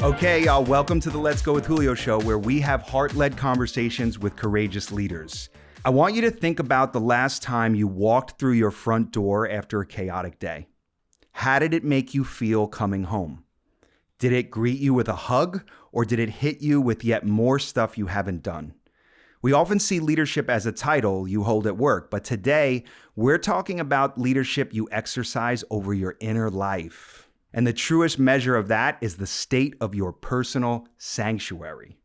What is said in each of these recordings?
Okay, y'all, welcome to the Let's Go with Julio show, where we have heart-led conversations with courageous leaders. I want you to think about the last time you walked through your front door after a chaotic day. How did it make you feel coming home? Did it greet you with a hug, or did it hit you with yet more stuff you haven't done? We often see leadership as a title you hold at work, but today we're talking about leadership you exercise over your inner life. And the truest measure of that is the state of your personal sanctuary.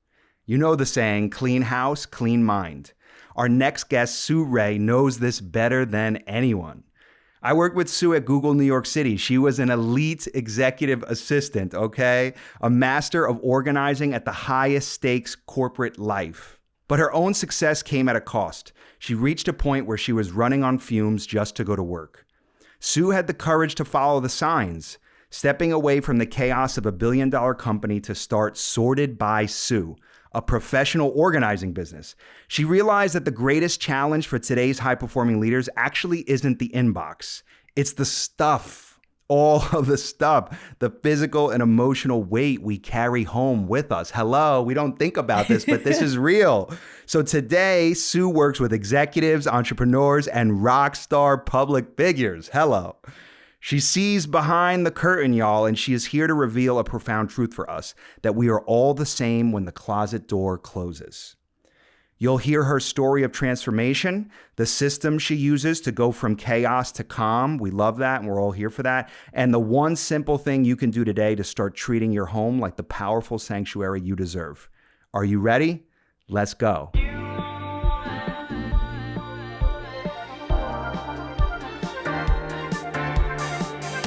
You know the saying, clean house, clean mind. Our next guest, Sue Rae, knows this better than anyone. I worked with Sue at Google New York City. She was an elite executive assistant, okay? A master of organizing at the highest stakes corporate life. But her own success came at a cost. She reached a point where she was running on fumes just to go to work. Sue had the courage to follow the signs, stepping away from the chaos of a billion-dollar company to start Sorted by Sue, a professional organizing business. She realized that the greatest challenge for today's high-performing leaders actually isn't the inbox. It's the stuff, all of the stuff, the physical and emotional weight we carry home with us. Hello, we don't think about this, but this is real. So today, Sue works with executives, entrepreneurs, and rock star public figures. Hello. She sees behind the curtain, y'all, and she is here to reveal a profound truth for us, that we are all the same when the closet door closes. You'll hear her story of transformation, the system she uses to go from chaos to calm. We love that, and we're all here for that. And the one simple thing you can do today to start treating your home like the powerful sanctuary you deserve. Are you ready? Let's go.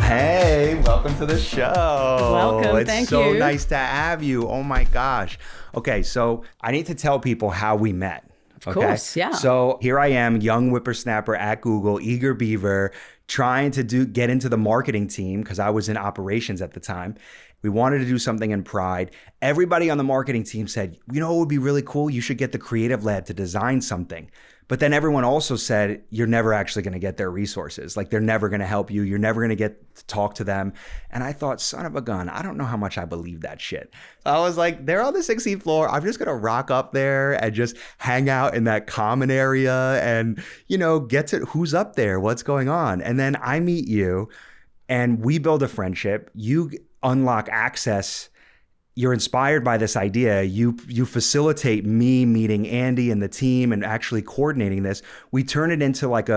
Hey, welcome to the show. Welcome, thank you. It's so nice to have you. Oh my gosh. Okay, so I need to tell people how we met. Of course, yeah. So here I am, young whippersnapper at Google, eager beaver, trying to get into the marketing team because I was in operations at the time. We wanted to do something in Pride. Everybody on the marketing team said, you know, it would be really cool. You should get the creative lab to design something. But then everyone also said, you're never actually going to get their resources. Like, they're never going to help you. You're never going to get to talk to them. And I thought, son of a gun, I don't know how much I believe that shit. I was like, they're on the 16th floor. I'm just going to rock up there and just hang out in that common area and, you know, get to who's up there, what's going on. And then I meet you and we build a friendship. You unlock access. You're inspired by this idea. You facilitate me meeting Andy and the team and actually coordinating this. We turn it into like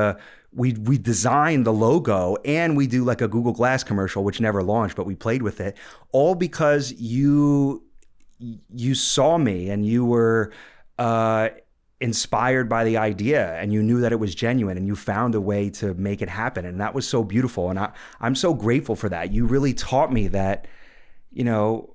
we design the logo and we do like a Google Glass commercial, which never launched, but we played with it, all because you saw me and you were inspired by the idea and you knew that it was genuine and you found a way to make it happen. And that was so beautiful. And I'm so grateful for that. You really taught me that, you know,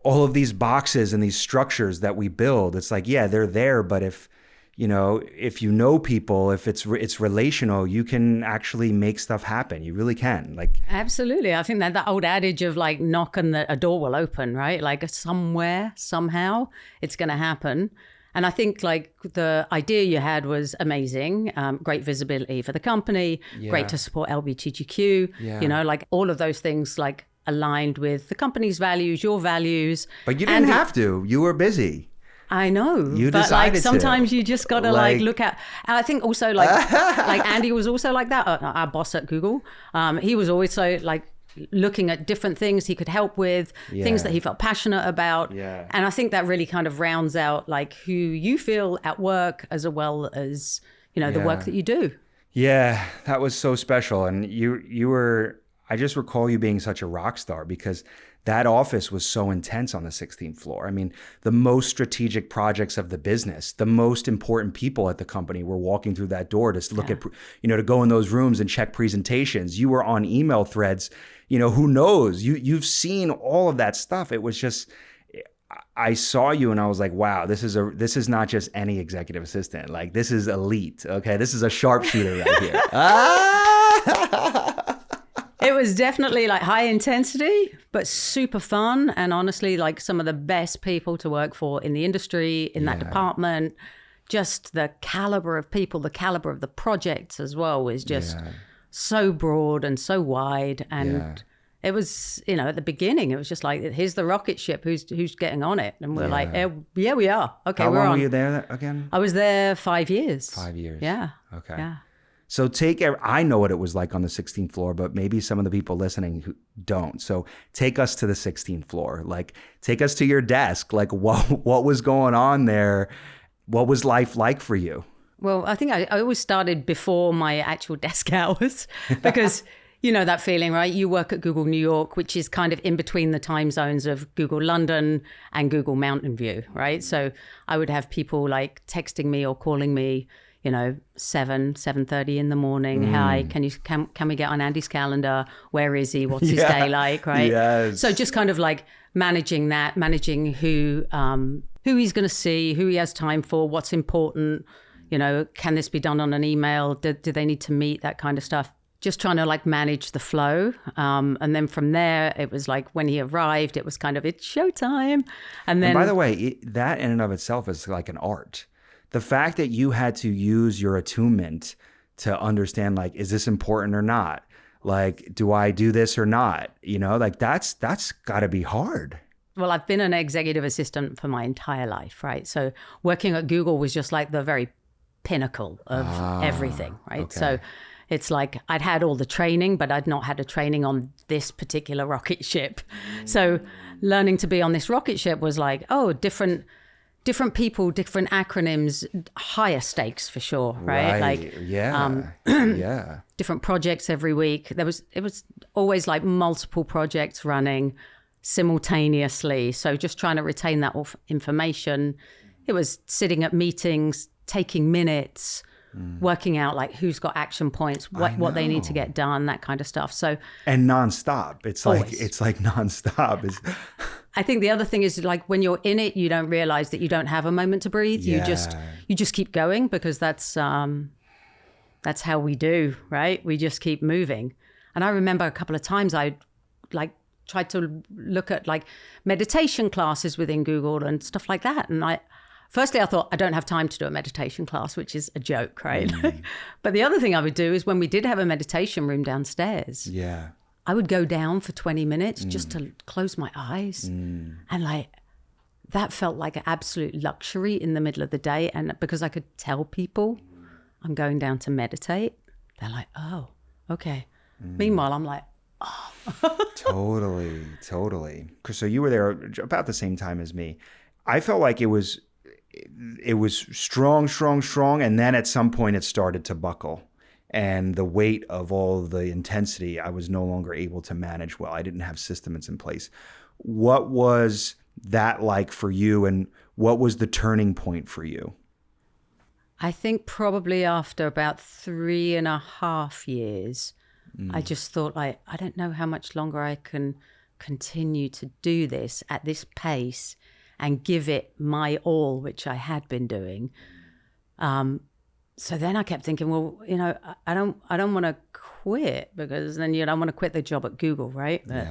all of these boxes and these structures that we build, it's like, yeah, they're there. But if you know people, if it's relational, you can actually make stuff happen. You really can. Like, absolutely. I think that old adage of like knock and a door will open, right? Like somewhere, somehow it's going to happen. And I think like the idea you had was amazing. Great visibility for the company, great to support LGBTQ, you know, like all of those things like aligned with the company's values, your values. But you didn't have to. You were busy. I know. You but decided like sometimes you just gotta like look at. And I think also like like Andy was also like that. Our boss at Google. He was always so like looking at different things he could help with, things that he felt passionate about. Yeah. And I think that really kind of rounds out like who you feel at work as well as, you know, the work that you do. Yeah, that was so special. And you were. I just recall you being such a rock star because that office was so intense on the 16th floor. I mean, the most strategic projects of the business, the most important people at the company were walking through that door to look at, you know, to go in those rooms and check presentations. You were on email threads, you know, who knows? You've seen all of that stuff. It was just, I saw you and I was like, wow, this is not just any executive assistant. Like, this is elite. Okay, this is a sharpshooter right here. It was definitely like high intensity, but super fun. And honestly, like some of the best people to work for in the industry, in that department. Just the caliber of people, the caliber of the projects as well was just so broad and so wide. And it was, at the beginning, it was just like, here's the rocket ship, who's getting on it? And we're like, yeah, we are. Okay, How we're long on. were you there again? I was there 5 years. 5 years. Yeah. Okay. Yeah. So I know what it was like on the 16th floor, but maybe some of the people listening who don't. So take us to the 16th floor. Like, take us to your desk. Like, what was going on there? What was life like for you? Well, I think I always started before my actual desk hours because, that feeling, right? You work at Google New York, which is kind of in between the time zones of Google London and Google Mountain View, right? So I would have people like texting me or calling me, 7:30 in the morning. Hi, can we get on Andy's calendar? Where is he? What's his day like? Right. Yes. So just kind of like managing who he's going to see, who he has time for, what's important. Can this be done on an email? Do they need to meet? That kind of stuff. Just trying to like manage the flow. And then from there, it was like when he arrived, it was kind of, it's showtime. And then, by the way, that in and of itself is like an art. The fact that you had to use your attunement to understand, like, is this important or not? Like, do I do this or not? Like that's got to be hard. Well, I've been an executive assistant for my entire life, right? So working at Google was just like the very pinnacle of everything, right? Okay. So it's like I'd had all the training, but I'd not had a training on this particular rocket ship. So learning to be on this rocket ship was like, different people, different acronyms, higher stakes for sure, right? Like, yeah. Different projects every week. It was always like multiple projects running simultaneously. So just trying to retain that information. It was sitting at meetings, taking minutes, working out like who's got action points, what they need to get done, that kind of stuff. So and nonstop. It's like nonstop. I think the other thing is like when you're in it, you don't realize that you don't have a moment to breathe. Yeah. You just keep going because that's how we do, right? We just keep moving. And I remember a couple of times I like tried to look at like meditation classes within Google and stuff like that. And firstly, I thought I don't have time to do a meditation class, which is a joke, right? But the other thing I would do is when we did have a meditation room downstairs, I would go down for 20 minutes just to close my eyes. And like, that felt like an absolute luxury in the middle of the day. And because I could tell people I'm going down to meditate, they're like, oh, okay. Meanwhile, I'm like, oh. Totally. So you were there about the same time as me. I felt like it was strong. And then at some point it started to buckle. And the weight of all the intensity, I was no longer able to manage well. I didn't have systems in place. What was that like for you? And what was the turning point for you? I think probably after about 3.5 years, I just thought like, I don't know how much longer I can continue to do this at this pace and give it my all, which I had been doing. So then I kept thinking, well, I don't want to quit because then I want to quit the job at Google, right? But,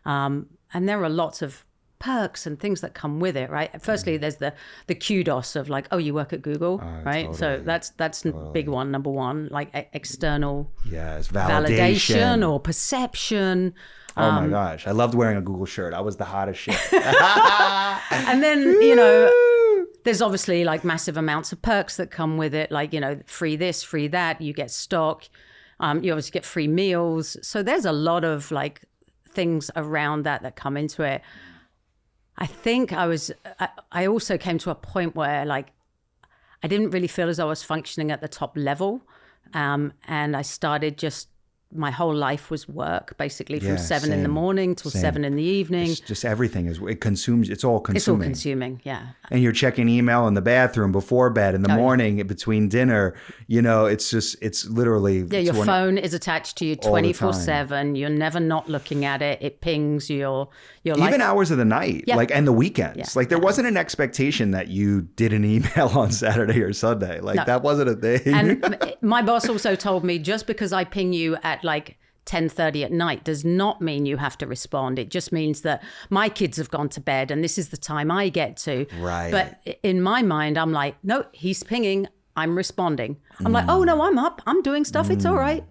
and there are lots of perks and things that come with it, right? Firstly, there's the kudos of like, oh, you work at Google, right? Totally. So that's big one, number one, like external validation or perception. Oh my gosh, I loved wearing a Google shirt. I was the hottest shit. And then, there's obviously like massive amounts of perks that come with it, like, free this, free that, you get stock, you obviously get free meals. So there's a lot of like things around that come into it. I think I also came to a point where like, I didn't really feel as though I was functioning at the top level. And I started my whole life was work, basically from 7 in the morning till 7 in the evening. It's just everything it consumes. It's all consuming. It's all consuming, yeah. And you're checking email in the bathroom before bed, in the morning, between dinner. It's literally. Yeah, your phone is attached to you 24/7. You're never not looking at it. It pings your even life. hours of the night, and the weekends. Yeah. There wasn't an expectation that you did an email on Saturday or Sunday. That wasn't a thing. And my boss also told me just because I ping you at like 10:30 at night does not mean you have to respond. It just means that my kids have gone to bed and this is the time I get to. Right. But in my mind, I'm like, no, he's pinging. I'm responding. I'm like, oh no, I'm up. I'm doing stuff. It's all right.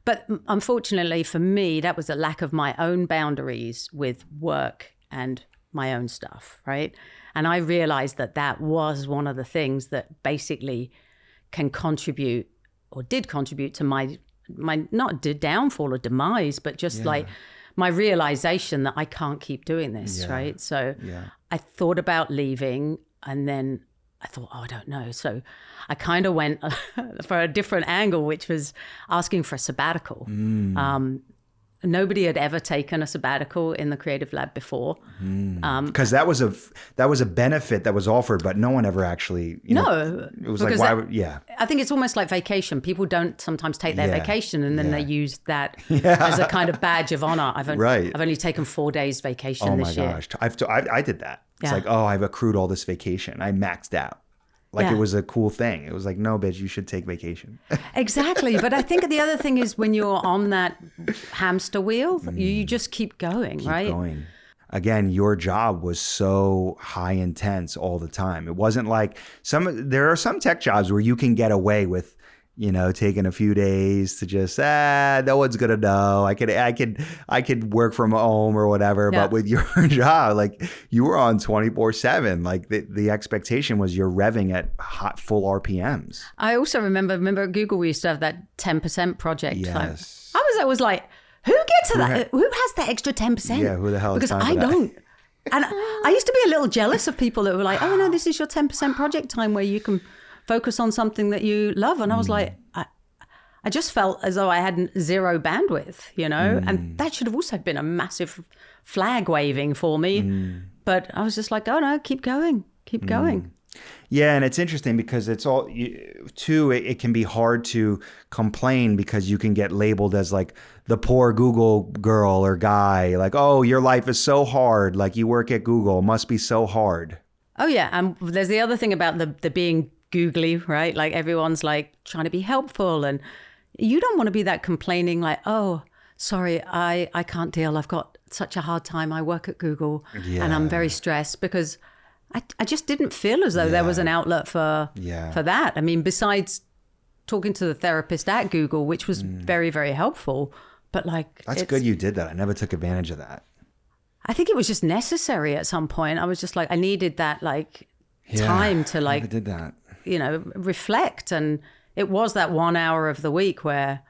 But unfortunately for me, that was a lack of my own boundaries with work and my own stuff, right? And I realized that that was one of the things that basically can contribute or did contribute to my not downfall or demise, but just like my realization that I can't keep doing this, right? So I thought about leaving, and then I thought, I don't know. So I kind of went for a different angle, which was asking for a sabbatical. Nobody had ever taken a sabbatical in the Creative Lab before. Because that was a benefit that was offered, but no one ever actually, it was like, why would, I think it's almost like vacation. People don't sometimes take their vacation and then they use that as a kind of badge of honor. I've only taken 4 days vacation this year. Oh my gosh. I did that. It's like, I've accrued all this vacation. I maxed out. Like it was a cool thing. It was like, no, bitch, you should take vacation. Exactly. But I think the other thing is when you're on that hamster wheel, you just keep going, right? Going. Again, your job was so high intense all the time. It wasn't like there are some tech jobs where you can get away with, taking a few days to just, no one's going to know. I could work from home or whatever. Yeah. But with your job, like you were on 24/7, like the expectation was you're revving at full RPMs. I also remember at Google, we used to have that 10% project. Yes. I was like, who gets to that? Who has that extra 10%? Yeah, who the hell is time for that? Because I don't. And I used to be a little jealous of people that were like, oh no, this is your 10% project time where you can focus on something that you love. And I was like, I just felt as though I had zero bandwidth, and that should have also been a massive flag waving for me. But I was just like, oh no, keep going. Yeah, and it's interesting because it's all, too, it can be hard to complain because you can get labeled as like the poor Google girl or guy. Like, oh, your life is so hard. Like you work at Google, it must be so hard. Oh yeah, and there's the other thing about the being googly, right? Like everyone's like trying to be helpful, and you don't want to be that complaining like, oh, sorry, I can't deal. I've got such a hard time. I work at Google and I'm very stressed, because I just didn't feel as though there was an outlet for that. I mean, besides talking to the therapist at Google, which was very, very helpful, but like... That's good you did that. I never took advantage of that. I think it was just necessary at some point. I was just like, I needed that like time to like... I did that. Reflect. And it was that 1 hour of the week where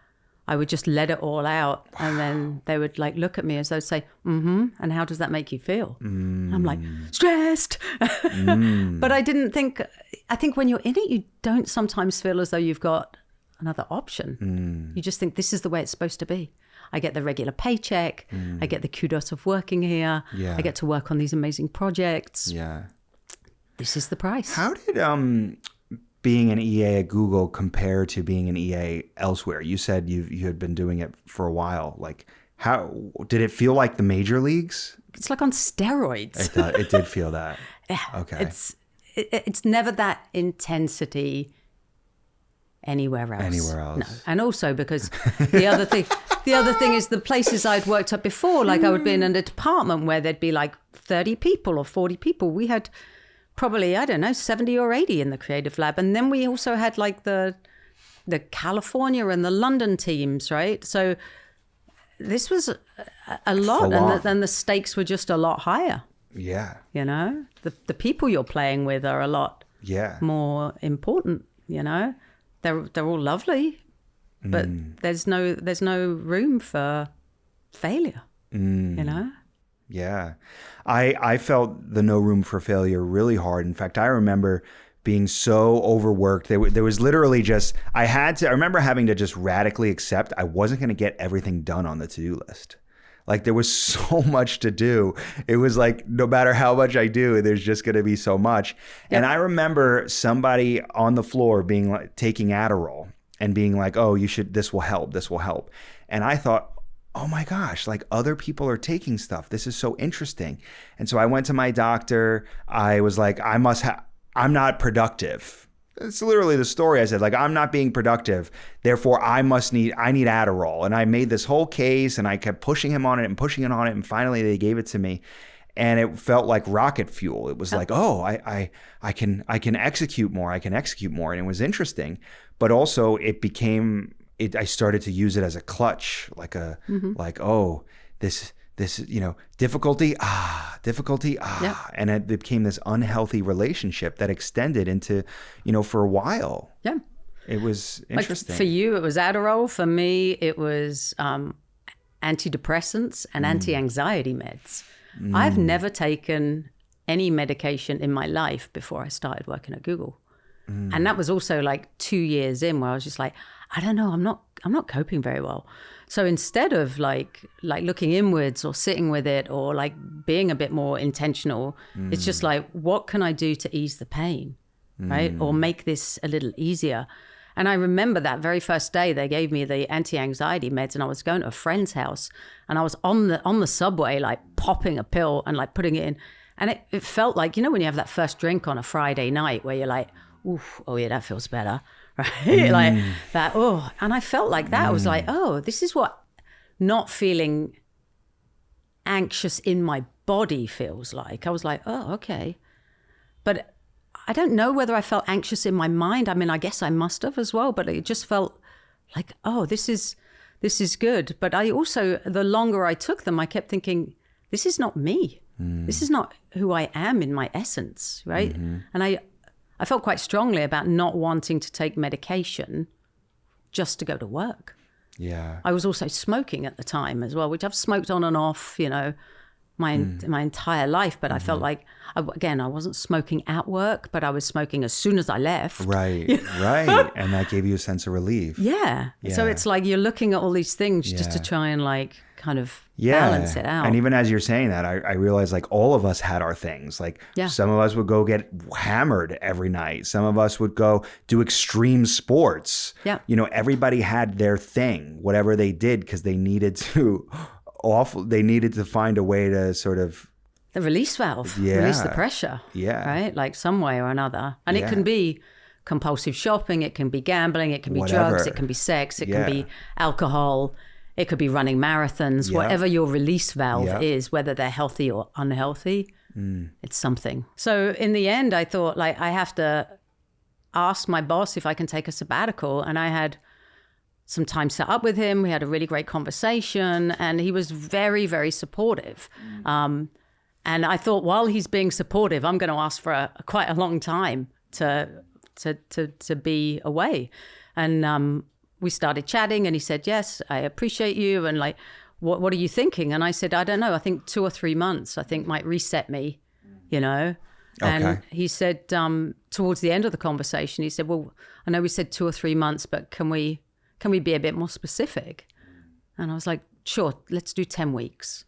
I would just let it all out. Wow. And then they would like look at me as though say, and how does that make you feel? And I'm like, stressed. But I think when you're in it, you don't sometimes feel as though you've got another option. You just think this is the way it's supposed to be. I get the regular paycheck. I get the kudos of working here. I get to work on these amazing projects. This is the price. How did being an EA at Google compare to being an EA elsewhere? You said you had been doing it for a while. Like, how did it feel like the major leagues? It's like on steroids. It did feel that. Yeah. Okay. It's never that intensity anywhere else. No. And also because the other thing is the places I'd worked at before, like I would be in a department where there'd be like 30 people or 40 people. We had probably, 70 or 80 in the Creative Lab. And then we also had like the California and the London teams, right? So this was a lot. And then the stakes were just a lot higher. Yeah. The people you're playing with are a lot more important, They're all lovely, but there's no room for failure, Yeah. I felt the no room for failure really hard. In fact, I remember being so overworked. There was literally just, I remember having to just radically accept I wasn't going to get everything done on the to-do list. Like there was so much to do. It was like, no matter how much I do, there's just going to be so much. Yep. And I remember somebody on the floor being like, taking Adderall and being like, oh, this will help. And I thought, oh my gosh, like other people are taking stuff. This is so interesting. And so I went to my doctor. I was like, I'm not productive. It's literally the story. I said, like, I'm not being productive. Therefore, I need Adderall. And I made this whole case and I kept pushing him on it and pushing it on it. And finally they gave it to me. And it felt like rocket fuel. It was like, oh, I can execute more. And it was interesting. But also it became I started to use it as a clutch, like this, difficulty, Yeah. and it became this unhealthy relationship that extended into, for a while. Yeah. It was interesting. Like for you, it was Adderall. For me, it was antidepressants and anti-anxiety meds. I've never taken any medication in my life before I started working at Google. And that was also like 2 years in where I was just like, I don't know, I'm not coping very well. So instead of like looking inwards or sitting with it or like being a bit more intentional, it's just like, what can I do to ease the pain, right? Or make this a little easier. And I remember that very first day they gave me the anti-anxiety meds, and I was going to a friend's house, and I was on the subway, like popping a pill and like putting it in. And it felt like, when you have that first drink on a Friday night where you're like, oof, oh yeah, that feels better, right? Like that, oh. And I felt like that. I was like, oh, this is what not feeling anxious in my body feels like. I was like, oh, okay. But I don't know whether I felt anxious in my mind. I mean, I guess I must have as well, but it just felt like, oh, this is good. But I also, the longer I took them, I kept thinking, this is not me. This is not who I am in my essence, right? And I felt quite strongly about not wanting to take medication just to go to work. Yeah. I was also smoking at the time as well, which I've smoked on and off, my entire life. But I felt like, I wasn't smoking at work, but I was smoking as soon as I left. Right, right. And that gave you a sense of relief. Yeah. So it's like you're looking at all these things just to try and like kind of balance it out. And even as you're saying that, I realized like all of us had our things. Like some of us would go get hammered every night. Some of us would go do extreme sports. Yeah. Everybody had their thing, whatever they did, because they needed to find a way to sort of the release valve, release the pressure, right? Like some way or another. And it can be compulsive shopping, it can be gambling, it can be drugs, it can be sex, it can be alcohol, it could be running marathons, whatever your release valve is, whether they're healthy or unhealthy, it's something. So in the end, I thought like I have to ask my boss if I can take a sabbatical. And I had some time set up with him. We had a really great conversation, and he was very, very supportive. And I thought, while he's being supportive, I'm going to ask for quite a long time to be away. And we started chatting, and he said, yes, I appreciate you. And like, what are you thinking? And I said, I don't know. I think 2 or 3 months, I think might reset me, And he said, towards the end of the conversation, he said, well, I know we said 2 or 3 months, but can we be a bit more specific? And I was like, sure, let's do 10 weeks.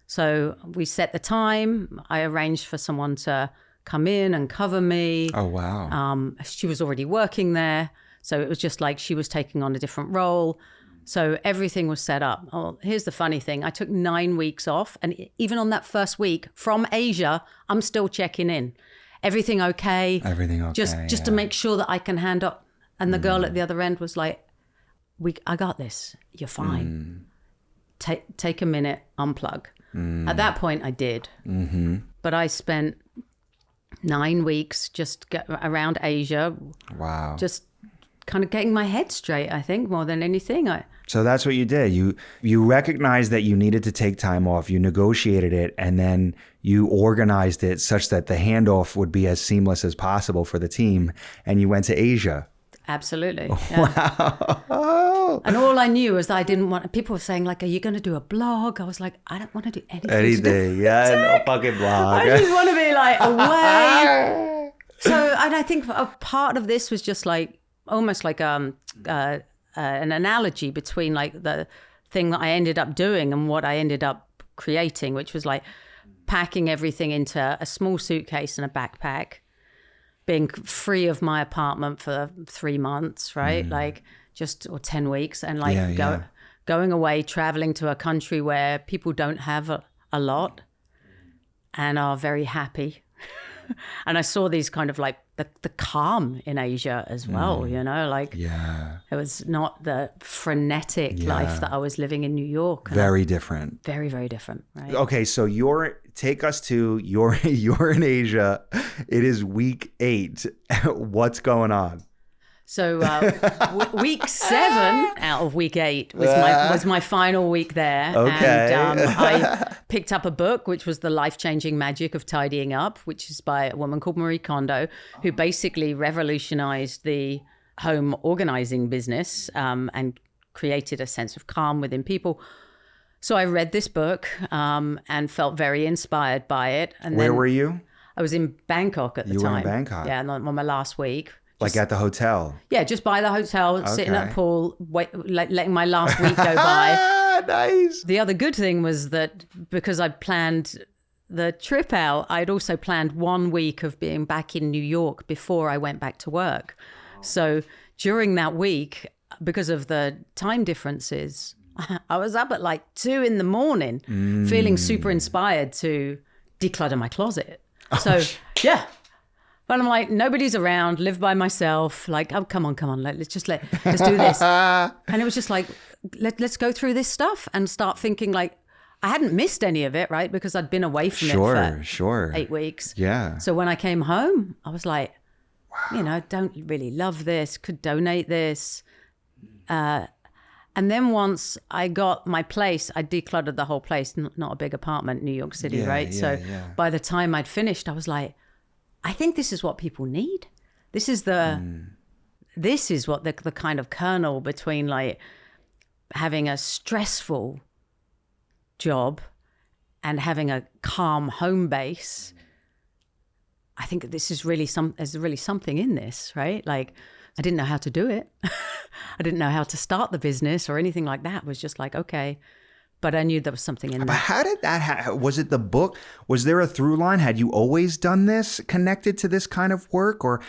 So we set the time. I arranged for someone to come in and cover me. Oh, wow. She was already working there. So it was just like she was taking on a different role. So everything was set up. Oh, here's the funny thing. I took 9 weeks off. And even on that first week from Asia, I'm still checking in. Everything okay? Everything okay. Just to make sure that I can hand up. And the girl at the other end was like, I got this. You're fine. Take a minute, unplug. At that point, I did. But I spent 9 weeks just around Asia. Wow. Just kind of getting my head straight, I think, more than anything. So that's what you did. You recognized that you needed to take time off. You negotiated it, and then you organized it such that the handoff would be as seamless as possible for the team. And you went to Asia. Absolutely. Yeah. Wow. And all I knew was that I didn't want, people were saying like, are you going to do a blog? I was like, I don't want to do anything. No fucking blog. I just want to be like away. So, and I think a part of this was just like, almost like an analogy between like the thing that I ended up doing and what I ended up creating, which was like packing everything into a small suitcase and a backpack, being free of my apartment for 3 months, right? Like or 10 weeks, and like going away, traveling to a country where people don't have a lot and are very happy. And I saw these kind of like the calm in Asia as well, like it was not the frenetic life that I was living in New York. Very different. Very, very different, right? Okay, so you're in Asia. It is week 8. What's going on? So week 7 out of week 8 was my final week there. Okay. And I picked up a book, which was The Life-Changing Magic of Tidying Up, which is by a woman called Marie Kondo, who basically revolutionized the home organizing business and created a sense of calm within people. So I read this book and felt very inspired by it. And Where were you? I was in Bangkok at the time. You were in Bangkok? Yeah, on my last week. Like at the hotel? Yeah, just by the hotel, sitting at the pool, letting my last week go by. Nice. The other good thing was that because I planned the trip out, I'd also planned 1 week of being back in New York before I went back to work. So during that week, because of the time differences, I was up at like 2 a.m, feeling super inspired to declutter my closet. So, yeah. But I'm like, nobody's around, live by myself. Like, oh, come on. Let's do this. And it was just like, let's go through this stuff and start thinking like, I hadn't missed any of it, right? Because I'd been away from it for 8 weeks. Yeah. So when I came home, I was like, wow. Don't really love this, could donate this. And then once I got my place, I decluttered the whole place, not a big apartment, New York City, right? So by the time I'd finished, I was like, I think this is what people need. This is what the kind of kernel between like having a stressful job and having a calm home base. I think this is there's really something in this, right? Like, I didn't know how to do it. I didn't know how to start the business or anything like that. It was just like, okay. But I knew there was something in there. But how did that was it the book? Was there a through line? Had you always done this connected to this kind of work? Or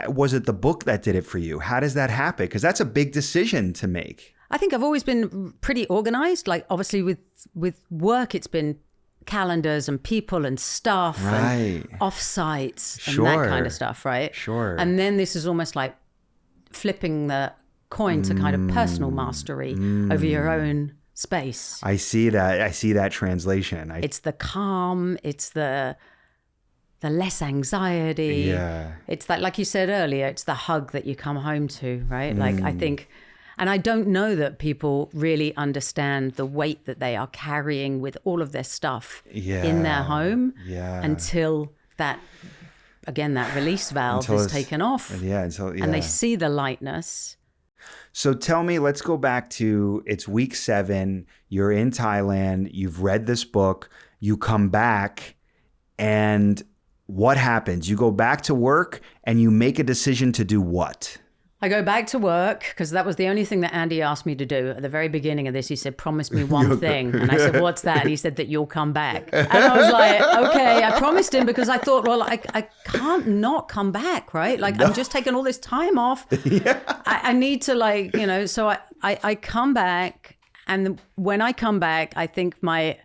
was it the book that did it for you? How does that happen? Because that's a big decision to make. I think I've always been pretty organized. Like, obviously with work, it's been calendars and people and stuff and offsites and that kind of stuff, right? Sure. And then this is almost like flipping the coin to kind of personal mastery over your own space. I see that translation. It's the calm, it's the less anxiety. Yeah. It's that, like you said earlier, it's the hug that you come home to, right? Like, I think, and I don't know that people really understand the weight that they are carrying with all of their stuff in their home until that, again, that release valve is taken off. And they see the lightness. So tell me, let's go back to, it's week 7, you're in Thailand, you've read this book, you come back, and what happens? You go back to work and you make a decision to do what? I go back to work because that was the only thing that Andy asked me to do at the very beginning of this. He said, promise me one thing. And I said, what's that? And he said that you'll come back. And I was like, okay, I promised him because I thought, well, I can't not come back, right? Like, I'm just taking all this time off. I need to so I come back. And when I come back, I think my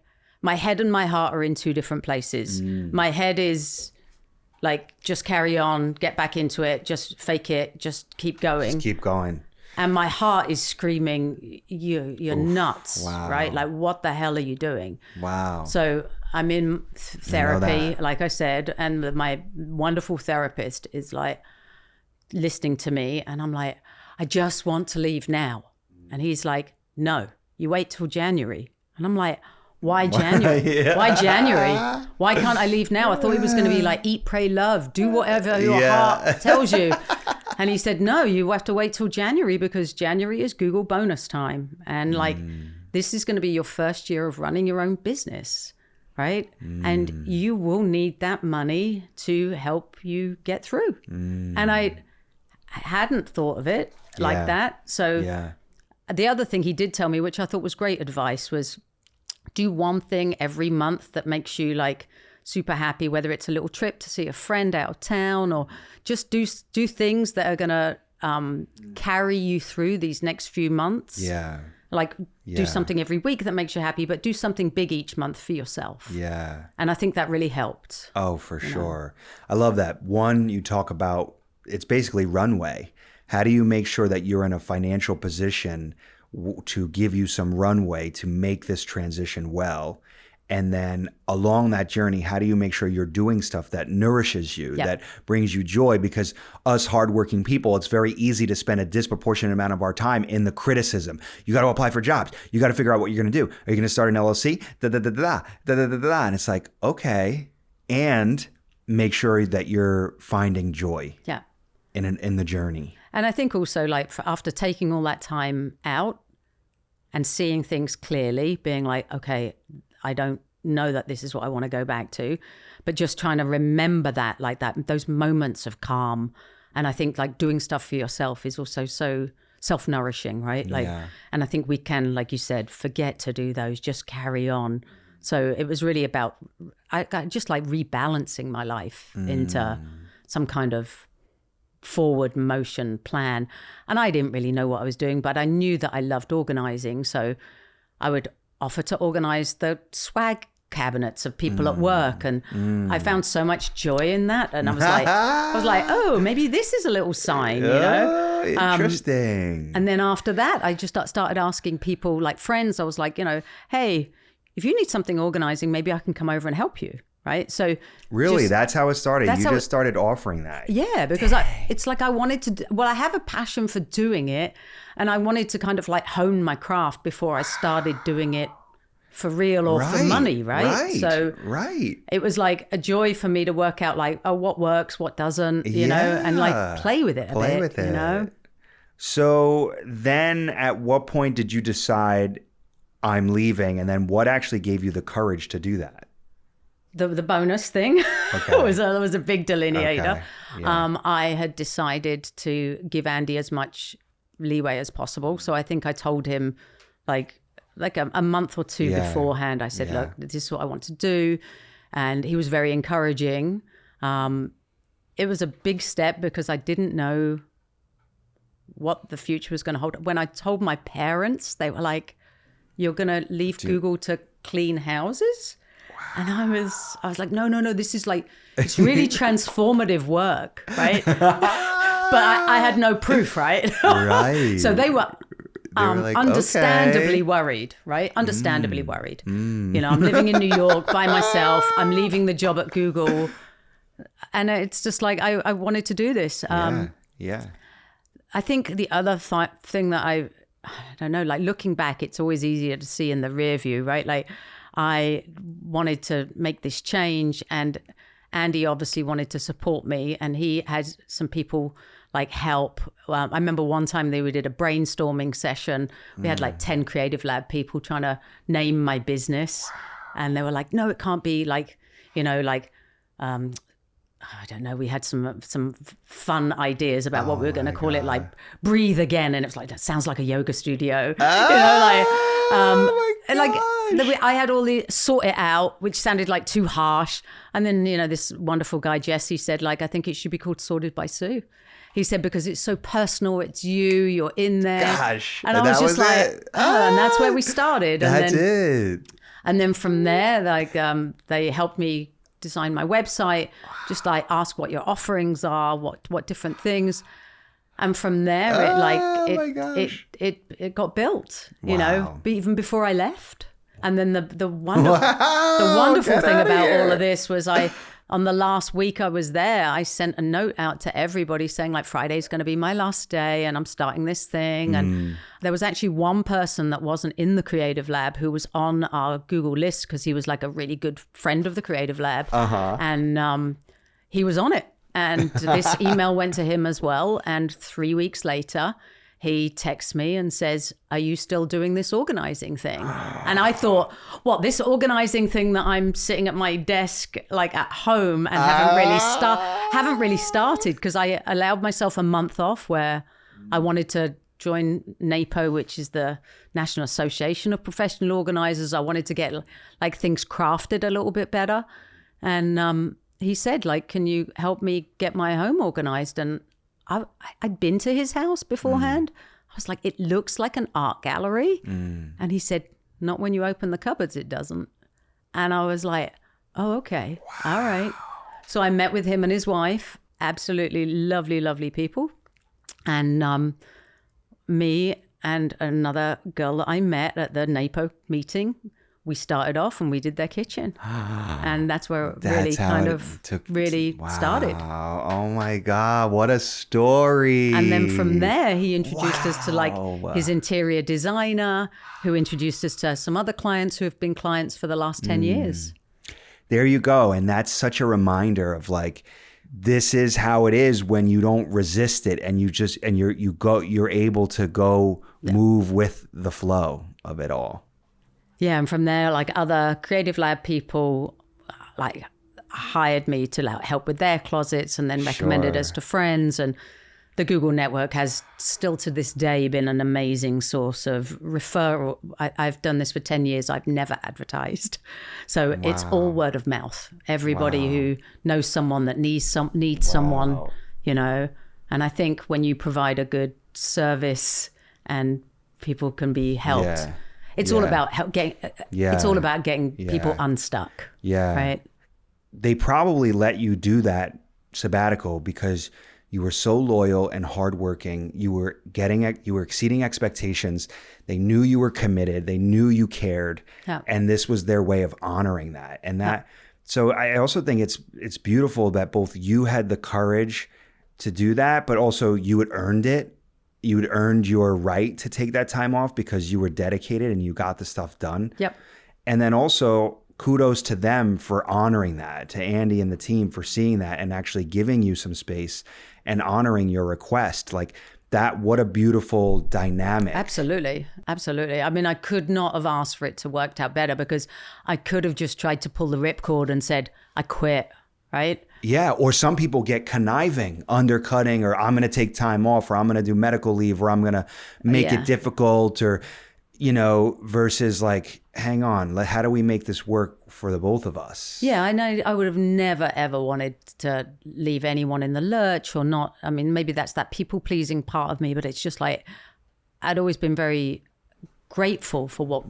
head and my heart are in 2 different places. My head is like, just carry on, get back into it, just fake it, just keep going. Just keep going. And my heart is screaming, you're nuts, right? Like, what the hell are you doing? Wow. So I'm in therapy, like I said, and my wonderful therapist is like listening to me, and I'm like, I just want to leave now. And he's like, no, you wait till January. And I'm like, why January? Why January? Why can't I leave now? I thought it was going to be like, eat, pray, love, do whatever your heart tells you. And he said, no, you have to wait till January because January is Google bonus time. And like, this is going to be your first year of running your own business, right? And you will need that money to help you get through. And I hadn't thought of it like that. So the other thing he did tell me, which I thought was great advice, was do one thing every month that makes you like super happy, whether it's a little trip to see a friend out of town or just do things that are going to carry you through these next few months. Like do something every week that makes you happy, but do something big each month for yourself. And I think that really helped. Oh, for sure. I love that. One, you talk about, it's basically runway. How do you make sure that you're in a financial position to give you some runway to make this transition well? And then along that journey, how do you make sure you're doing stuff that nourishes you, that brings you joy? Because us hardworking people, it's very easy to spend a disproportionate amount of our time in the criticism. You got to apply for jobs. You got to figure out what you're going to do. Are you going to start an LLC? And it's like, okay. And make sure that you're finding joy in the journey. And I think also, like, after taking all that time out and seeing things clearly, being like, okay, I don't know that this is what I want to go back to, but just trying to remember that, like that, those moments of calm. And I think like doing stuff for yourself is also so self-nourishing, right? Like, and I think we can, like you said, forget to do those, just carry on. So it was really about, I just like rebalancing my life into some kind of forward motion plan. And I didn't really know what I was doing, but I knew that I loved organizing. So I would offer to organize the swag cabinets of people at work. And I found so much joy in that. And I was like, oh, maybe this is a little sign, you know? Interesting. And then after that, I just started asking people, like friends, I was like, you know, hey, if you need something organizing, maybe I can come over and help you. Right. So really, that's how it started. You just started offering that. Yeah, because it's like I wanted to, I have a passion for doing it, and I wanted to kind of like hone my craft before I started doing it for real or for money. Right. So it was like a joy for me to work out like, oh, what works, what doesn't, you know, and like play with it a bit, you know. So then at what point did you decide I'm leaving? And then what actually gave you the courage to do that? The bonus thing was a big delineator. I had decided to give Andy as much leeway as possible. So I think I told him like a month or two beforehand, I said, look, this is what I want to do. And he was very encouraging. It was a big step because I didn't know what the future was going to hold. When I told my parents, they were like, you're going to leave Google to clean houses? And I was like, no, this is like, it's really transformative work, right? But I had no proof, right? Right. So they were like, understandably worried, right? Understandably worried. You know, I'm living in New York by myself. I'm leaving the job at Google. And it's just like, I wanted to do this. I think the other thing that I don't know, like looking back, it's always easier to see in the rear view, right? Like, I wanted to make this change, and Andy obviously wanted to support me, and he had some people like help. I remember one time we did a brainstorming session. We had like 10 Creative Lab people trying to name my business. And they were like, no, it can't be like, you know, like, I don't know. We had some fun ideas about what we were going to call it, like Breathe Again. And it was like, that sounds like a yoga studio. You know, like, and like I had all the sort it out, which sounded like too harsh. And then, you know, this wonderful guy, Jesse, said, like, I think it should be called Sorted by Sue. He said, because it's so personal, it's you're in there. Gosh. And I was just like, and that's where we started. And then from there, like, they helped me design my website, just like ask what your offerings are, what different things. And from there, it got built, you know, even before I left. And then the wonderful thing about all of this was on the last week I was there, I sent a note out to everybody saying like, Friday's going to be my last day and I'm starting this thing. And there was actually one person that wasn't in the Creative Lab who was on our Google list because he was like a really good friend of the Creative Lab. And he was on it. And this email went to him as well. And 3 weeks later, he texts me and says, are you still doing this organizing thing? And I thought, what, this organizing thing that I'm sitting at my desk, like at home and haven't really started because I allowed myself a month off where I wanted to join NAPO, which is the National Association of Professional Organizers. I wanted to get like things crafted a little bit better. And he said, like, can you help me get my home organized? And I'd been to his house beforehand. I was like, it looks like an art gallery. And he said, not when you open the cupboards, it doesn't. And I was like, oh, okay. All right. So I met with him and his wife, absolutely lovely, lovely people. And me and another girl that I met at the NAPO meeting, we started off and we did their kitchen. And that's where it really started. Oh my God, what a story. And then from there, he introduced us to like his interior designer, who introduced us to some other clients who have been clients for the last 10 years. There you go. And that's such a reminder of like, this is how it is when you don't resist it and you're able to go move with the flow of it all. Yeah, and from there, like other Creative Lab people like hired me to help with their closets and then recommended us to friends. And the Google network has still to this day been an amazing source of referral. I've done this for 10 years. I've never advertised. So it's all word of mouth. Everybody who knows someone that needs someone, you know. And I think when you provide a good service and people can be helped, it's all about getting. It's all about getting people unstuck. Yeah, right. They probably let you do that sabbatical because you were so loyal and hardworking. You were exceeding expectations. They knew you were committed. They knew you cared, and this was their way of honoring that. And that. So I also think it's beautiful that both you had the courage to do that, but also you had earned it. You had earned your right to take that time off because you were dedicated and you got the stuff done. Yep. And then also kudos to them for honoring that, to Andy and the team for seeing that and actually giving you some space and honoring your request. Like that, what a beautiful dynamic. Absolutely. Absolutely. I mean, I could not have asked for it to work out better because I could have just tried to pull the ripcord and said, I quit, right? Yeah, or some people get conniving, undercutting, or I'm going to take time off, or I'm going to do medical leave, or I'm going to make it difficult, or, you know, versus like, hang on, how do we make this work for the both of us? Yeah, I know I would have never, ever wanted to leave anyone in the lurch or not. I mean, maybe that's that people-pleasing part of me, but it's just like, I'd always been very grateful for what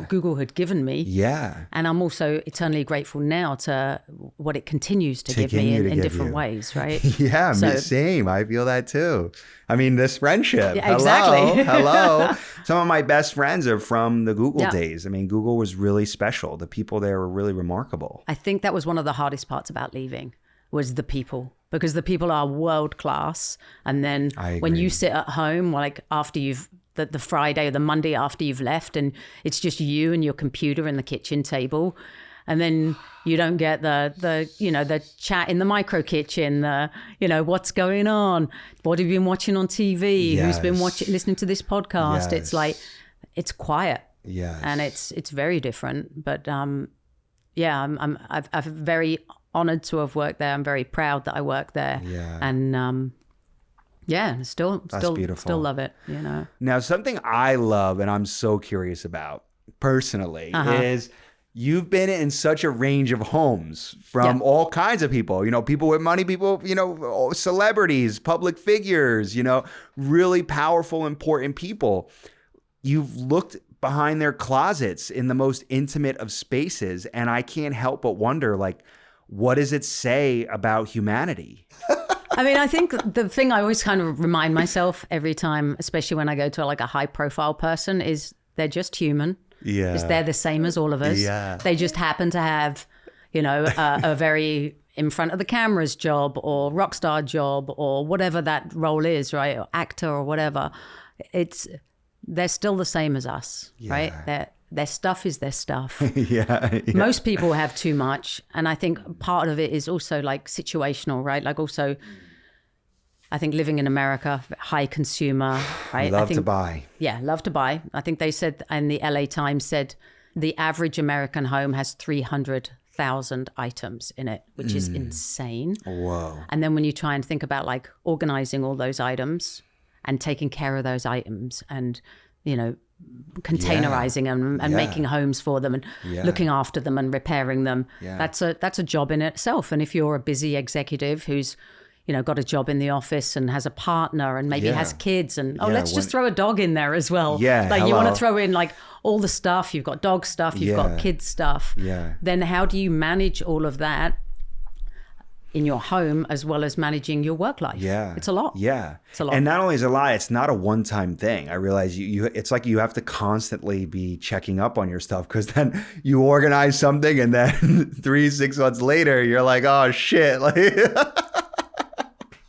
Google had given me. Yeah. And I'm also eternally grateful now to what it continues to give me in different ways, right? Yeah, same. I feel that too. I mean, this friendship. Yeah, exactly. Hello. Some of my best friends are from the Google days. I mean, Google was really special. The people there were really remarkable. I think that was one of the hardest parts about leaving was the people, because the people are world class. And then when you sit at home, like after you've the Friday or the Monday after you've left and it's just you and your computer and the kitchen table, and then you don't get the chat in the micro kitchen, what's going on, what have you been watching on TV, who's been listening to this podcast. It's like, it's quiet. And it's very different. But I'm very honored to have worked there. I'm very proud that I worked there. And still love it, you know. Now, something I love and I'm so curious about personally is you've been in such a range of homes from all kinds of people, you know, people with money, people, you know, celebrities, public figures, you know, really powerful, important people. You've looked behind their closets in the most intimate of spaces. And I can't help but wonder, like, what does it say about humanity? I mean, I think the thing I always kind of remind myself every time, especially when I go to like a high profile person, is they're just human. Yeah. They're the same as all of us. Yeah. They just happen to have, you know, a very in front of the cameras job or rockstar job or whatever that role is, right? Or actor or whatever. They're still the same as us, right? Their stuff is their stuff. Most people have too much. And I think part of it is also like situational, right? Like also, I think living in America, high consumer, right? Love to buy. Yeah, love to buy. I think they said, and the LA Times said, the average American home has 300,000 items in it, which is insane. Whoa. And then when you try and think about like organizing all those items and taking care of those items and, you know, containerizing them and making homes for them and looking after them and repairing them. That's a job in itself. And if you're a busy executive who's, you know, got a job in the office and has a partner and maybe has kids and let's just throw a dog in there as well. Like you want to throw in like all the stuff, you've got dog stuff, you've got kids stuff. Then how do you manage all of that? in your home as well as managing your work life. Yeah. It's a lot. Yeah. It's a lot. And not only is it a lot, it's not a one-time thing. I realize it's like you have to constantly be checking up on your stuff, because then you organize something and then 3-6 months later, you're like, oh shit. Like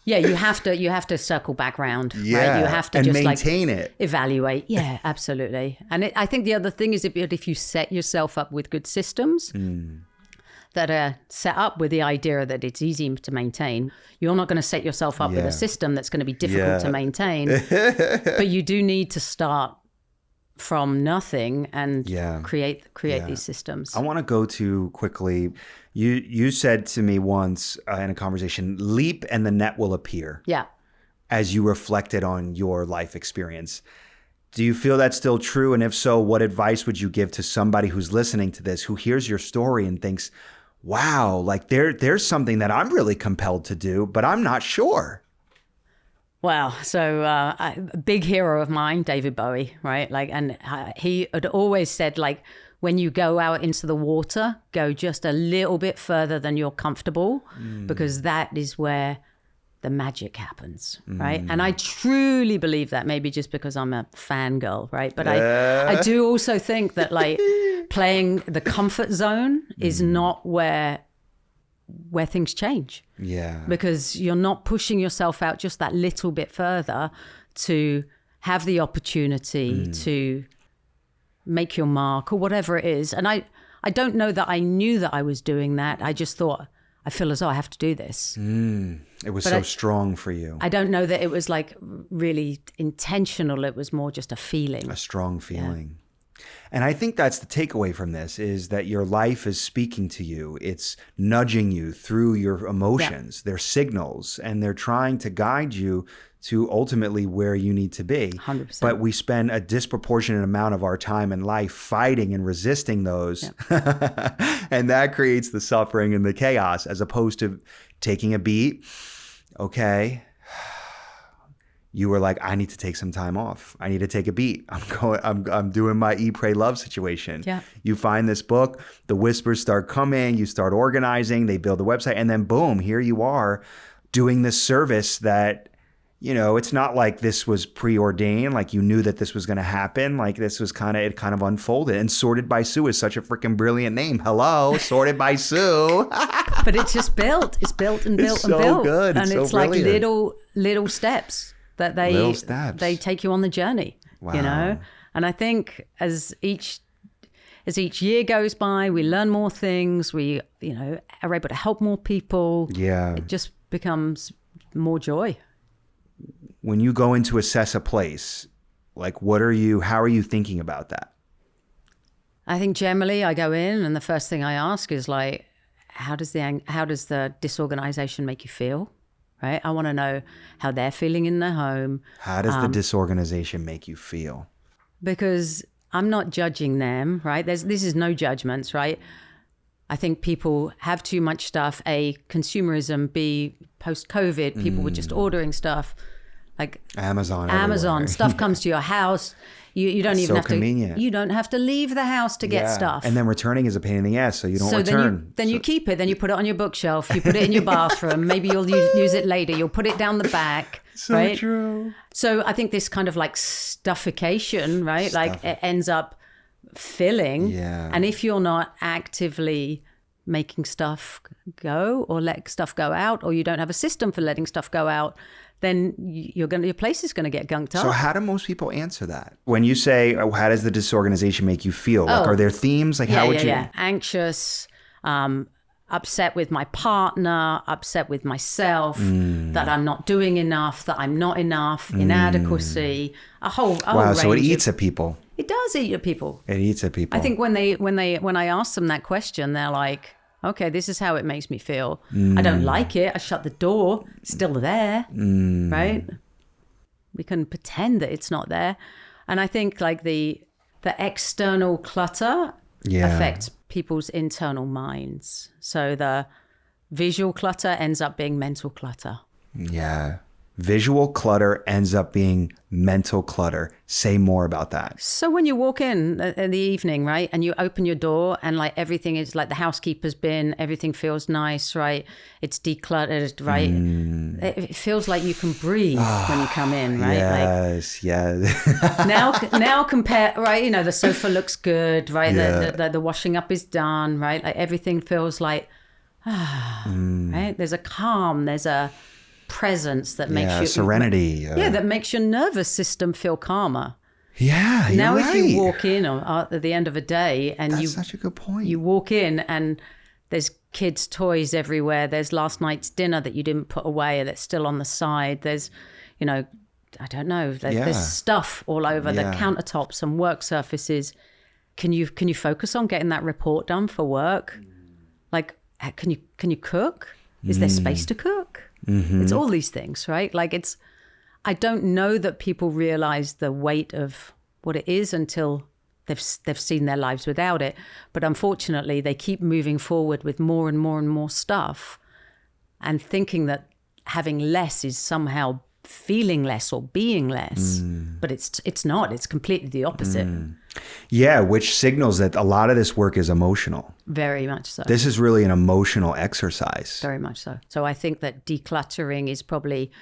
yeah, you have to circle back round. Yeah. Right? You have to and just maintain it. Evaluate. Yeah, absolutely. And I think the other thing is if you set yourself up with good systems that are set up with the idea that it's easy to maintain, you're not going to set yourself up with a system that's going to be difficult to maintain. But you do need to start from nothing and create these systems. I want to go to quickly. You said to me once in a conversation, leap and the net will appear. Yeah. As you reflected on your life experience. Do you feel that's still true? And if so, what advice would you give to somebody who's listening to this, who hears your story and thinks, wow, like there's something that I'm really compelled to do, but I'm not sure? Well, so a big hero of mine, David Bowie, right? Like, and he had always said, like, when you go out into the water, go just a little bit further than you're comfortable, because that is where the magic happens, right? And I truly believe that, maybe just because I'm a fangirl, right? But I do also think that, like, playing the comfort zone is not where things change. Yeah. Because you're not pushing yourself out just that little bit further to have the opportunity to make your mark or whatever it is. And I don't know that I knew that I was doing that. I just thought, I feel as though I have to do this. It was so strong for you. I don't know that it was like really intentional. It was more just a feeling. A strong feeling. Yeah. And I think that's the takeaway from this, is that your life is speaking to you. It's nudging you through your emotions. Yeah. They're signals, and they're trying to guide you to ultimately where you need to be. 100%. But we spend a disproportionate amount of our time in life fighting and resisting those. Yeah. And that creates the suffering and the chaos, as opposed to taking a beat. Okay. You were like, I need to take some time off. I need to take a beat. I'm doing my Eat, Pray, Love situation. Yeah. You find this book, the whispers start coming, you start organizing, they build a website, and then boom, here you are doing this service that, you know, it's not like this was preordained, like you knew that this was going to happen. Like this was it kind of unfolded. And Sorted by Sue is such a freaking brilliant name. Hello, Sorted by Sue. But it's just built. It's built and built and built. So good. And it's so like brilliant. little steps that they take you on the journey. Wow. You know? And I think as each year goes by, we learn more things. We, you know, are able to help more people. Yeah. It just becomes more joy. When you go in to assess a place, like how are you thinking about that? I think generally I go in and the first thing I ask is like, how does the disorganization make you feel? Right? I want to know how they're feeling in their home. How does the disorganization make you feel? Because I'm not judging them, right? This is no judgments, right? I think people have too much stuff. A, consumerism. B, post-COVID, people were just ordering stuff. Like Amazon stuff comes to your house. You don't even have convenient. You don't have to leave the house to get stuff. And then returning is a pain in the ass, so you don't return. Then you keep it. Then you put it on your bookshelf. You put it in your bathroom. Maybe you'll use it later. You'll put it down the back. So right? True. So I think this kind of like stuffication, right? Like it ends up filling. Yeah. And if you're not actively making stuff go or let stuff go out, or you don't have a system for letting stuff go out, then your place is going to get gunked up. So how do most people answer that? When you say, how does the disorganization make you feel? Like, are there themes? Like, how would you? Yeah. Anxious, upset with my partner, upset with myself, that I'm not doing enough, that I'm not enough, inadequacy, a whole range. So it eats at people. It does eat at people. It eats at people. I think when I ask them that question, they're like, okay, this is how it makes me feel. I don't like it. I shut the door. It's still there, right? We can pretend that it's not there. And I think like the external clutter affects people's internal minds. So the visual clutter ends up being mental clutter. Yeah. visual clutter ends up being mental clutter. Say more about that. So when you walk in the evening, right, and you open your door and like everything is like the housekeeper's bin, everything feels nice, right? It's decluttered, right? It feels like you can breathe when you come in, right? Yes, yes. Now compare, right? You know, the sofa looks good, right? The washing up is done, right? Like everything feels like, right? There's a calm, there's a presence that makes you serenity. That makes your nervous system feel calmer. Yeah, now you're right. If you walk in at the end of a day and that's such a good point. You walk in and there's kids' toys everywhere. There's last night's dinner that you didn't put away that's still on the side. There's, you know, I don't know. There's stuff all over the countertops and work surfaces. Can you focus on getting that report done for work? Like, can you cook? Is there space to cook? It's all these things, right? Like I don't know that people realize the weight of what it is until they've seen their lives without it. But unfortunately, they keep moving forward with more and more and more stuff and thinking that having less is somehow feeling less or being less. But it's not. It's completely the opposite. Yeah, which signals that a lot of this work is emotional. Very much so. This is really an emotional exercise. Very much so. So I think that decluttering is probably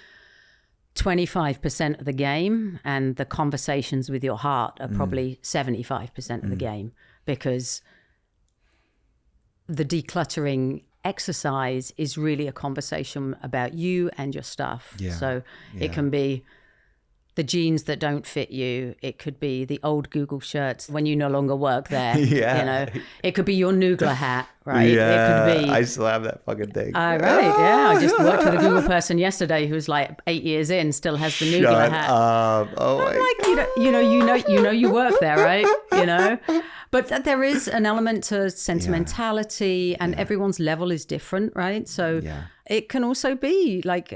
25% of the game, and the conversations with your heart are probably 75% of the game, because the decluttering exercise is really a conversation about you and your stuff. So it can be the jeans that don't fit you. It could be the old Google shirts when you no longer work there. You know, it could be your Noogler hat, right? Yeah, it could be. I still have that fucking thing. Right, yeah. I just worked with a Google person yesterday who's like 8 years in, still has the Noogler hat. Oh, I'm like, you know, you work there, right? You know, but there is an element to sentimentality, and everyone's level is different, right? So it can also be like,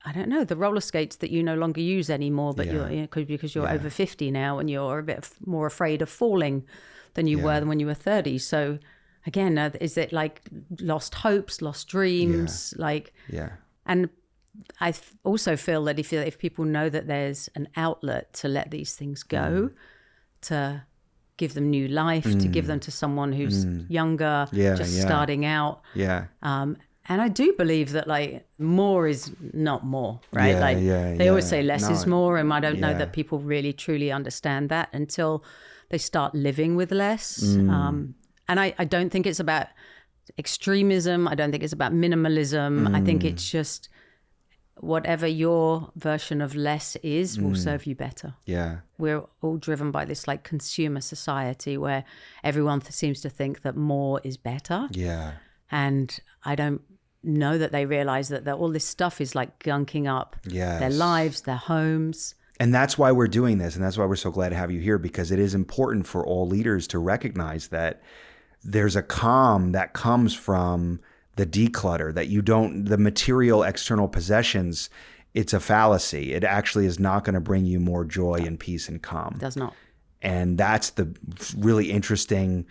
I don't know, the roller skates that you no longer use anymore, but because you're over 50 now and you're a bit more afraid of falling than you were when you were 30. So again, is it like lost hopes, lost dreams? And I also feel that if people know that there's an outlet to let these things go, to give them new life, to give them to someone who's younger, starting out. And I do believe that like more is not more, right? They always say less is more. And I don't know that people really truly understand that until they start living with less. And I don't think it's about extremism. I don't think it's about minimalism. I think it's just whatever your version of less is will serve you better. We're all driven by this like consumer society where everyone seems to think that more is better. And I don't know that they realize that all this stuff is like gunking up their lives, their homes. And that's why we're doing this. And that's why we're so glad to have you here, because it is important for all leaders to recognize that there's a calm that comes from the declutter, that the material external possessions, it's a fallacy. It actually is not going to bring you more joy and peace and calm. It does not. And that's the really interesting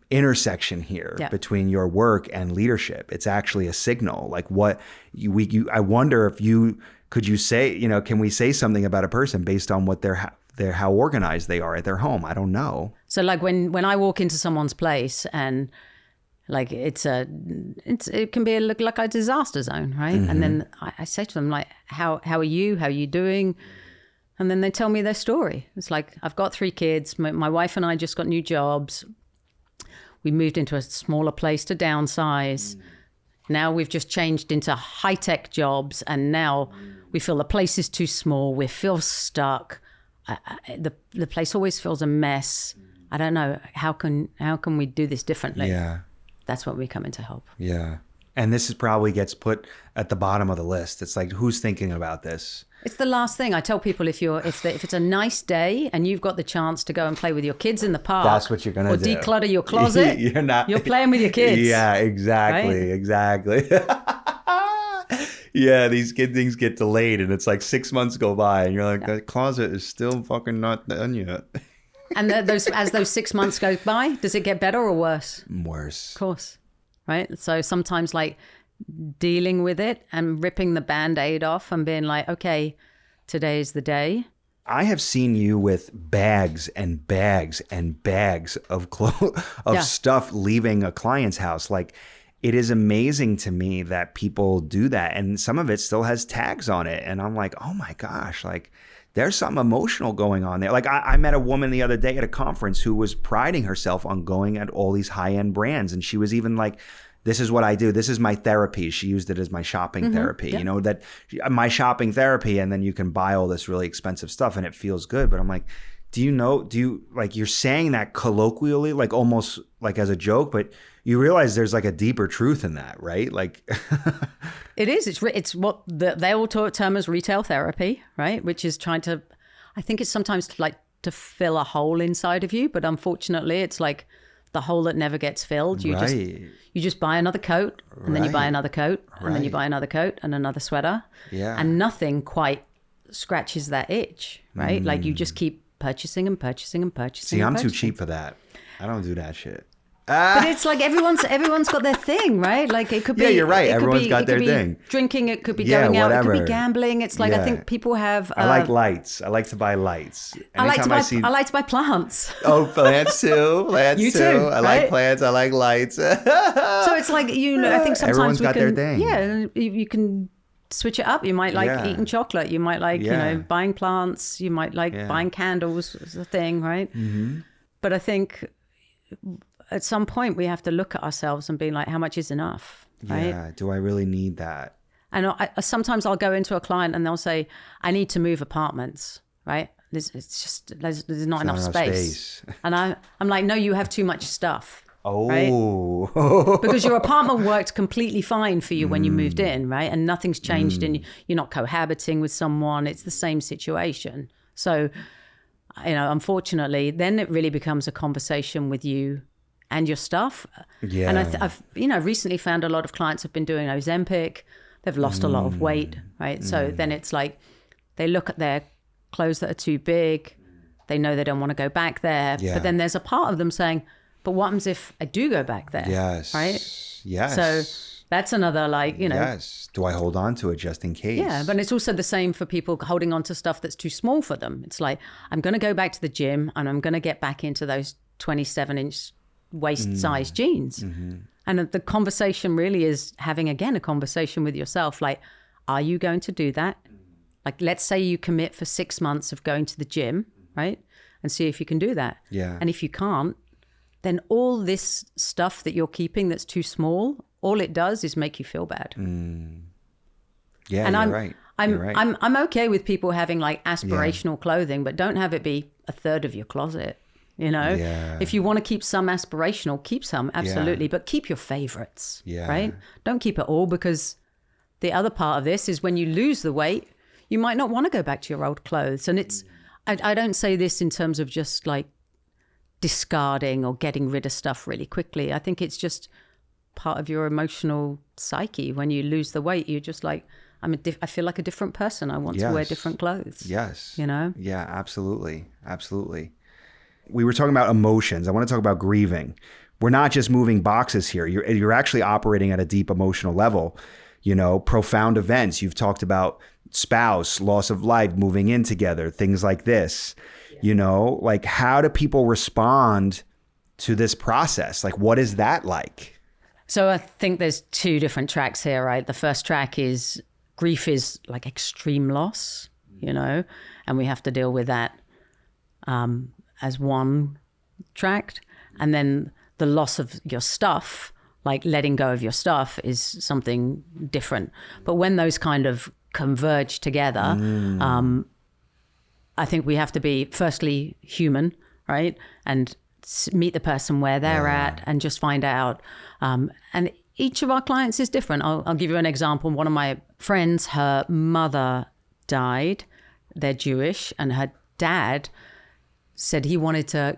intersection here between your work and leadership. It's actually a signal. Like I wonder if could you say, can we say something about a person based on what how organized they are at their home? I don't know. So like when I walk into someone's place and like it can be like a disaster zone, right? And then I say to them like, how are you? How are you doing? And then they tell me their story. It's like, I've got 3 kids. My wife and I just got new jobs. We moved into a smaller place to downsize. Now we've just changed into high-tech jobs, and now we feel the place is too small. We feel stuck. The place always feels a mess. I don't know. How can we do this differently? That's what we come in to help. And this probably gets put at the bottom of the list. It's like, who's thinking about this? It's the last thing I tell people. If it's a nice day and you've got the chance to go and play with your kids in the park, that's what you're gonna do. Or declutter your closet. You're playing with your kids. Yeah, exactly, right? Exactly. Yeah, these things get delayed, and it's like 6 months go by, and you're like, the closet is still fucking not done yet. And as those 6 months go by, does it get better or worse? Worse. Of course. Right. So sometimes like dealing with it and ripping the Band-Aid off and being like, okay, today's the day. I have seen you with bags and bags and bags of stuff leaving a client's house. Like, it is amazing to me that people do that. And some of it still has tags on it. And I'm like, oh my gosh, like there's something emotional going on there. Like I met a woman the other day at a conference who was priding herself on going at all these high-end brands. And she was even like, this is what I do. This is my therapy. She used it as my shopping therapy, you know, that my shopping therapy. And then you can buy all this really expensive stuff and it feels good. But I'm like, do you like, you're saying that colloquially, like almost like as a joke, but you realize there's like a deeper truth in that, right? Like it is. It's what they all term as retail therapy, right? Which is trying to, I think it's sometimes like to fill a hole inside of you, but unfortunately it's like the hole that never gets filled. You just buy another coat and then you buy another coat and then you buy another coat and another sweater. Yeah. And nothing quite scratches that itch, right? Like you just keep purchasing and purchasing and purchasing. See, I'm too cheap for that. I don't do that shit. But it's like everyone's got their thing, right? Like it could be. Yeah, you're right. Everyone's got their thing. Drinking, it could be going out, it could be gambling. It's like I think people have. I like lights. I like to buy lights. I like to buy plants. Oh, plants too. Plants you too. I like plants. I like lights. So it's like I think sometimes everyone's got their thing. Yeah, you can switch it up. You might like eating chocolate. You might like buying plants. You might like buying candles. Is a thing, right? Mm-hmm. But I think at some point we have to look at ourselves and be like, how much is enough, right? Yeah, do I really need that? And sometimes I'll go into a client and they'll say, I need to move apartments, right? There's not enough space. And I'm like, no, you have too much stuff. Oh. Right? Because your apartment worked completely fine for you when you moved in, right? And nothing's changed and you're not cohabiting with someone. It's the same situation. So, unfortunately, then it really becomes a conversation with you and your stuff. Yeah. And I've recently found a lot of clients have been doing Ozempic. They've lost a lot of weight, right? So then it's like they look at their clothes that are too big. They know they don't want to go back there. Yeah. But then there's a part of them saying, but what happens if I do go back there? Yes. Right? Yes. So that's another Yes. Do I hold on to it just in case? Yeah, but it's also the same for people holding on to stuff that's too small for them. It's like, I'm going to go back to the gym and I'm going to get back into those 27-inch waist-sized jeans. Mm-hmm. And the conversation really is having, again, a conversation with yourself. Like, are you going to do that? Like, let's say you commit for 6 months of going to the gym, right? And see if you can do that. Yeah. And if you can't, then all this stuff that you're keeping that's too small, all it does is make you feel bad. Yeah, and you're right. I'm okay with people having like aspirational clothing, but don't have it be a third of your closet. If you want to keep some aspirational, keep some, absolutely, but keep your favorites, right? Don't keep it all, because the other part of this is when you lose the weight, you might not want to go back to your old clothes. And it's, I don't say this in terms of just like discarding or getting rid of stuff really quickly. I think it's just part of your emotional psyche. When you lose the weight, you're just like, I feel like a different person. I want to wear different clothes. Yes. Yeah, absolutely. Absolutely. We were talking about emotions. I want to talk about grieving. We're not just moving boxes here. You're actually operating at a deep emotional level. Profound events. You've talked about spouse, loss of life, moving in together, things like this. Like, how do people respond to this process? Like, what is that like? So I think there's two different tracks here, right? The first track is grief is like extreme loss, and we have to deal with that as one tract. And then the loss of your stuff, like letting go of your stuff, is something different. But when those kind of converge together, I think we have to be firstly human, right? And meet the person where they're at and just find out. And each of our clients is different. I'll give you an example. One of my friends, her mother died. They're Jewish, and her dad said he wanted to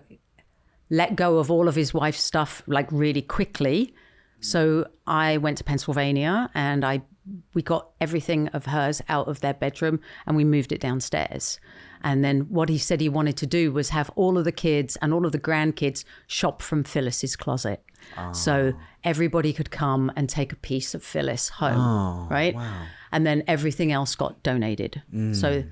let go of all of his wife's stuff like really quickly So I went to Pennsylvania and we got everything of hers out of their bedroom and we moved it downstairs. And then what he said he wanted to do was have all of the kids and all of the grandkids shop from Phyllis's closet. Oh. So everybody could come and take a piece of Phyllis home, right? Wow. And then everything else got donated. So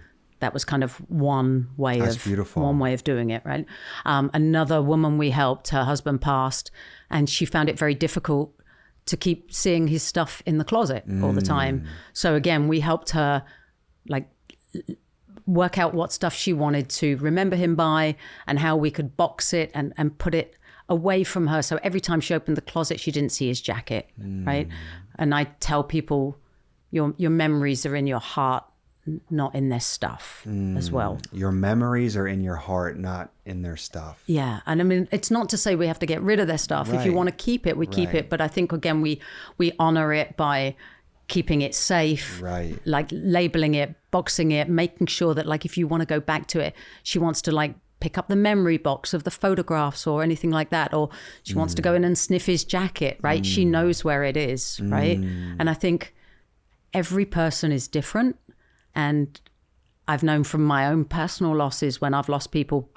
that was kind of one way of doing it, right? Another woman we helped, her husband passed, and she found it very difficult to keep seeing his stuff in the closet all the time. So again, we helped her like work out what stuff she wanted to remember him by and how we could box it and put it away from her. So every time she opened the closet, she didn't see his jacket, right? And I tell people, your memories are in your heart, not in their stuff as well. Your memories are in your heart, not in their stuff. Yeah. And I mean, it's not to say we have to get rid of their stuff. Right. If you want to keep it, we keep it. But I think, again, we honor it by keeping it safe, right? Like labeling it, boxing it, making sure that like if you want to go back to it, she wants to like pick up the memory box of the photographs or anything like that, or she wants to go in and sniff his jacket, right? She knows where it is, right? And I think every person is different. And I've known from my own personal losses when I've lost people,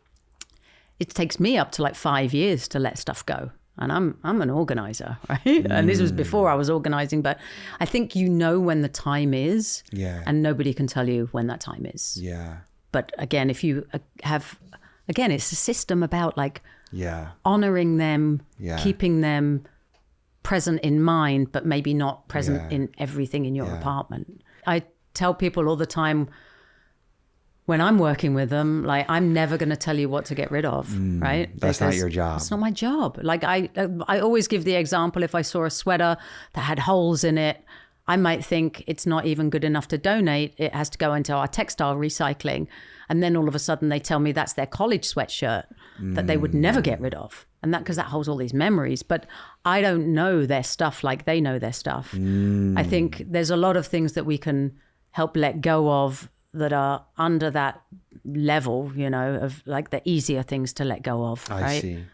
it takes me up to like 5 years to let stuff go. And I'm an organizer, right? And this was before I was organizing, but I think you know when the time is, and nobody can tell you when that time is. Yeah. But again, if you have, again, it's a system about like honoring them, keeping them present in mind, but maybe not present in everything in your apartment. I tell people all the time when I'm working with them, like, I'm never going to tell you what to get rid of, right? That's not your job. It's not my job. Like I always give the example, if I saw a sweater that had holes in it, I might think it's not even good enough to donate. It has to go into our textile recycling. And then all of a sudden they tell me that's their college sweatshirt that they would never get rid of. And that because that holds all these memories. But I don't know their stuff like they know their stuff. I think there's a lot of things that we can help let go of that are under that level, you know, of like the easier things to let go of. Right?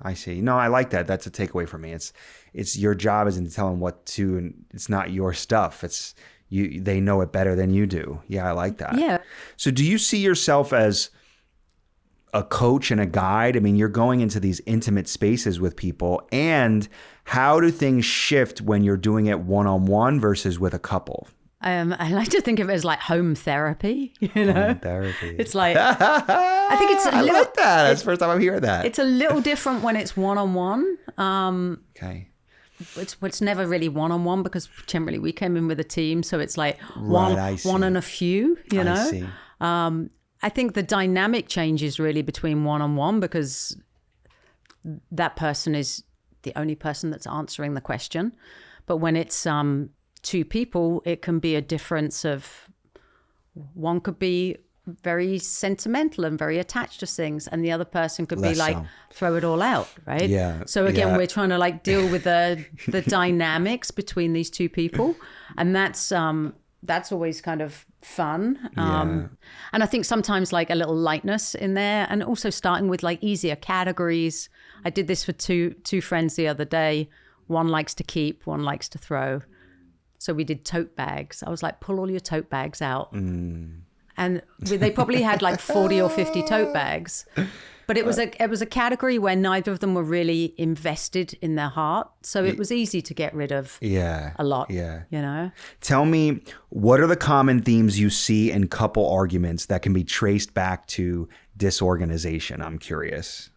I see. No, I like that. That's a takeaway for me. It's your job isn't to tell them what to, and it's not your stuff. It's you. They know it better than you do. Yeah, I like that. Yeah. So do you see yourself as a coach and a guide? I mean, you're going into these intimate spaces with people, and how do things shift when you're doing it one-on-one versus with a couple? I like to think of it as like home therapy, you know? Home therapy. It's like, I think it's I like that. That's the first time I'm hearing that. It's a little different when it's one-on-one. Okay. It's never really one-on-one because generally we came in with a team. So it's like one and a few, you know? I see. I think the dynamic changes really between one-on-one because that person is the only person that's answering the question. But when it's two people, it can be a difference of one could be very sentimental and very attached to things, and the other person could be like, throw it all out, right? Yeah. So again, we're trying to like deal with the dynamics between these two people, and that's always kind of fun. And I think sometimes like a little lightness in there, and also starting with like easier categories. I did this for two friends the other day. One likes to keep, one likes to throw. So we did tote bags. I was like, pull all your tote bags out. And they probably had like 40 or 50 tote bags. But it was a category where neither of them were really invested in their heart. So it was easy to get rid of a lot, you know? Tell me, what are the common themes you see in couple arguments that can be traced back to disorganization? I'm curious.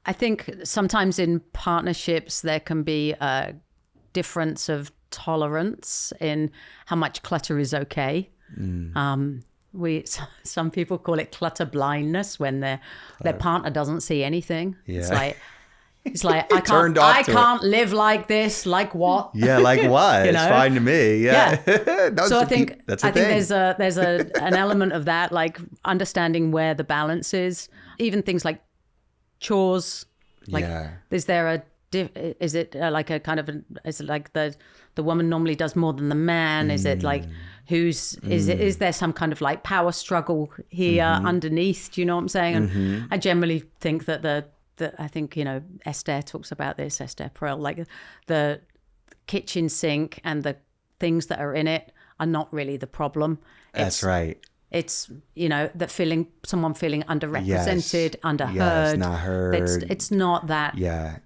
I think sometimes in partnerships, there can be a difference of tolerance in how much clutter is okay. Some people call it clutter blindness when their partner doesn't see anything. It's like I can't live like this. Like what? Yeah, like what? It's fine to me. Yeah. So I think there's an element of that, like understanding where the balance is. Even things like chores. Like, is it like a kind of is it like the woman normally does more than the man? Is it like is there some kind of like power struggle here underneath? Do you know what I'm saying? And I generally think that I think, Esther talks about this, Esther Perel, like the kitchen sink and the things that are in it are not really the problem. That's right. It's, that someone feeling underrepresented, underheard. Yes, not heard. It's not that. Yeah.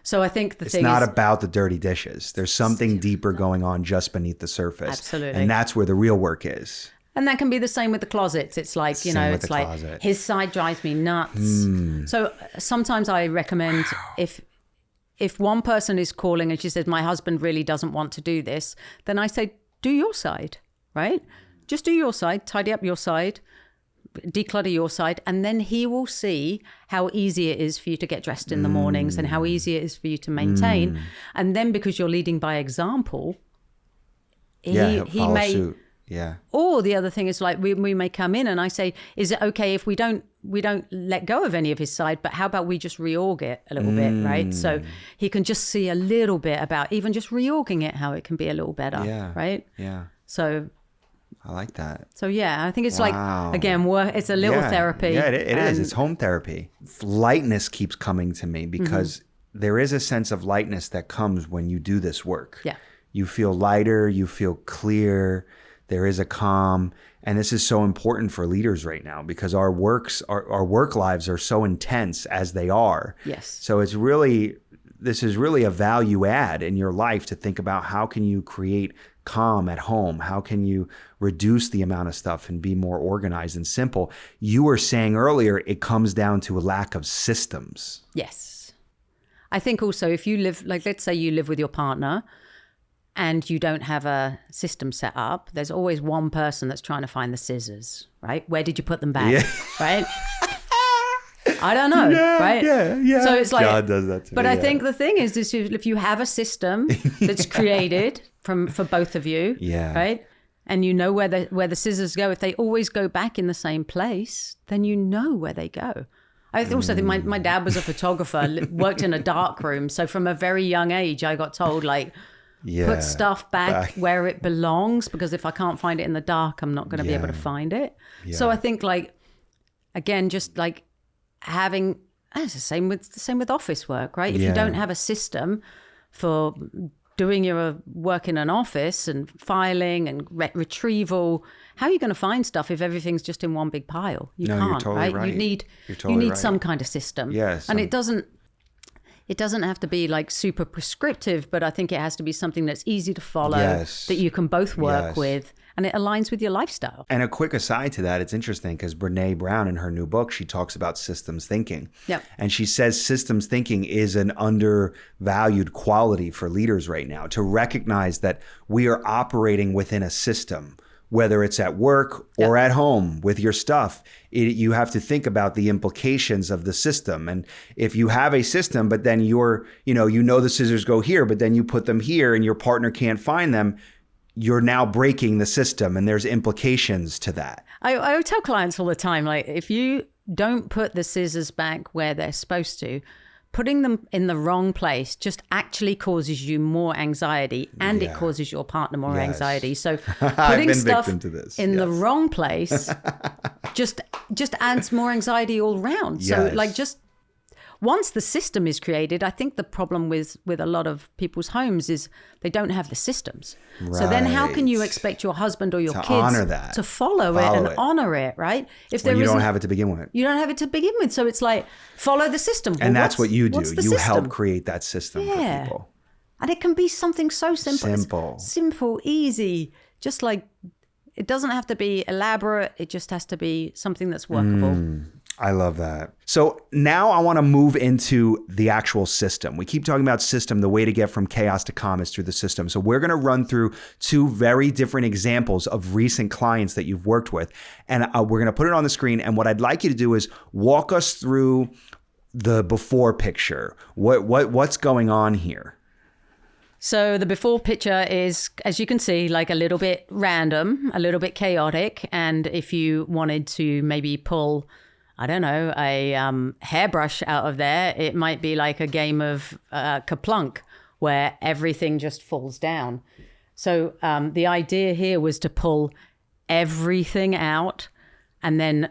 So I think it's not about the dirty dishes. There's something deeper going on just beneath the surface. Absolutely. And that's where the real work is. And that can be the same with the closets. It's like, it's like closet. His side drives me nuts. So sometimes I recommend if one person is calling and she says, my husband really doesn't want to do this, then I say, do your side, right? Just do your side, tidy up your side, declutter your side, and then he will see how easy it is for you to get dressed in the mornings and how easy it is for you to maintain. And then because you're leading by example, he may... Suit. Yeah. Or the other thing is like we may come in and I say, is it okay if we don't let go of any of his side, but how about we just reorg it a little bit, right? So he can just see a little bit about even just reorging it, how it can be a little better, right? Yeah. So I like that. So yeah, I think it's like, again, it's a little therapy. Yeah, it is. It's home therapy. Lightness keeps coming to me because there is a sense of lightness that comes when you do this work. Yeah. You feel lighter, you feel clear. There is a calm, and this is so important for leaders right now because our work lives are so intense as they are. Yes. So this is really a value add in your life to think about how can you create calm at home? How can you reduce the amount of stuff and be more organized and simple? You were saying earlier, it comes down to a lack of systems. Yes. I think also if you live, like let's say you live with your partner, and you don't have a system set up, there's always one person that's trying to find the scissors, right? Where did you put them back, right? I don't know, right? Yeah. So it's like, God does that to but me, I think the thing is if you have a system that's created for both of you, right? And you know where the scissors go, if they always go back in the same place, then you know where they go. I also think my dad was a photographer, worked in a dark room. So from a very young age, I got told like, put stuff back where it belongs, because if I can't find it in the dark, I'm not going to be able to find it. So I think like, again, just like having, it's the same with office work, right? If you don't have a system for doing your work in an office and filing and retrieval, how are you going to find stuff if everything's just in one big pile? You can't, you're totally right? You need some kind of system. Yes. And it doesn't have to be like super prescriptive, but I think it has to be something that's easy to follow, that you can both work with, and it aligns with your lifestyle. And a quick aside to that, it's interesting because Brené Brown in her new book, she talks about systems thinking. Yep. And she says systems thinking is an undervalued quality for leaders right now, to recognize that we are operating within a system. Whether it's at work or at home with your stuff, you have to think about the implications of the system. And if you have a system, but then you know the scissors go here, but then you put them here and your partner can't find them, you're now breaking the system, and there's implications to that. I tell clients all the time, like if you don't put the scissors back where they're supposed to, putting them in the wrong place just actually causes you more anxiety, and it causes your partner more anxiety. So putting stuff in the wrong place just adds more anxiety all around. So like just once the system is created, I think the problem with a lot of people's homes is they don't have the systems. Right. So then how can you expect your husband or your kids to follow it and honor it, right? If you don't have it to begin with. You don't have it to begin with. So it's like, follow the system. And that's what you do. You help create that system for people. And it can be something so simple. Simple, easy. Just like, it doesn't have to be elaborate. It just has to be something that's workable. I love that. So now I want to move into the actual system. We keep talking about system. The way to get from chaos to calm is through the system. So we're going to run through two very different examples of recent clients that you've worked with. And we're going to put it on the screen. And what I'd like you to do is walk us through the before picture. What's going on here? So the before picture is, as you can see, like a little bit random, a little bit chaotic. And if you wanted to maybe pull, I don't know, a hairbrush out of there, it might be like a game of Kaplunk where everything just falls down. So the idea here was to pull everything out and then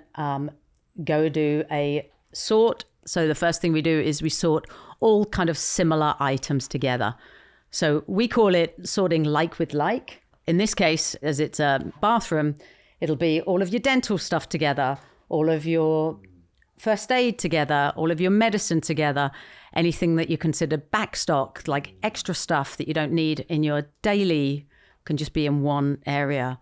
go do a sort, So the first thing we do is we sort all kind of similar items together. So we call it sorting like with like. In this case, as it's a bathroom, it'll be all of your dental stuff together, all of your first aid together, all of your medicine together, anything that you consider backstock, like extra stuff that you don't need in your daily, can just be in one area.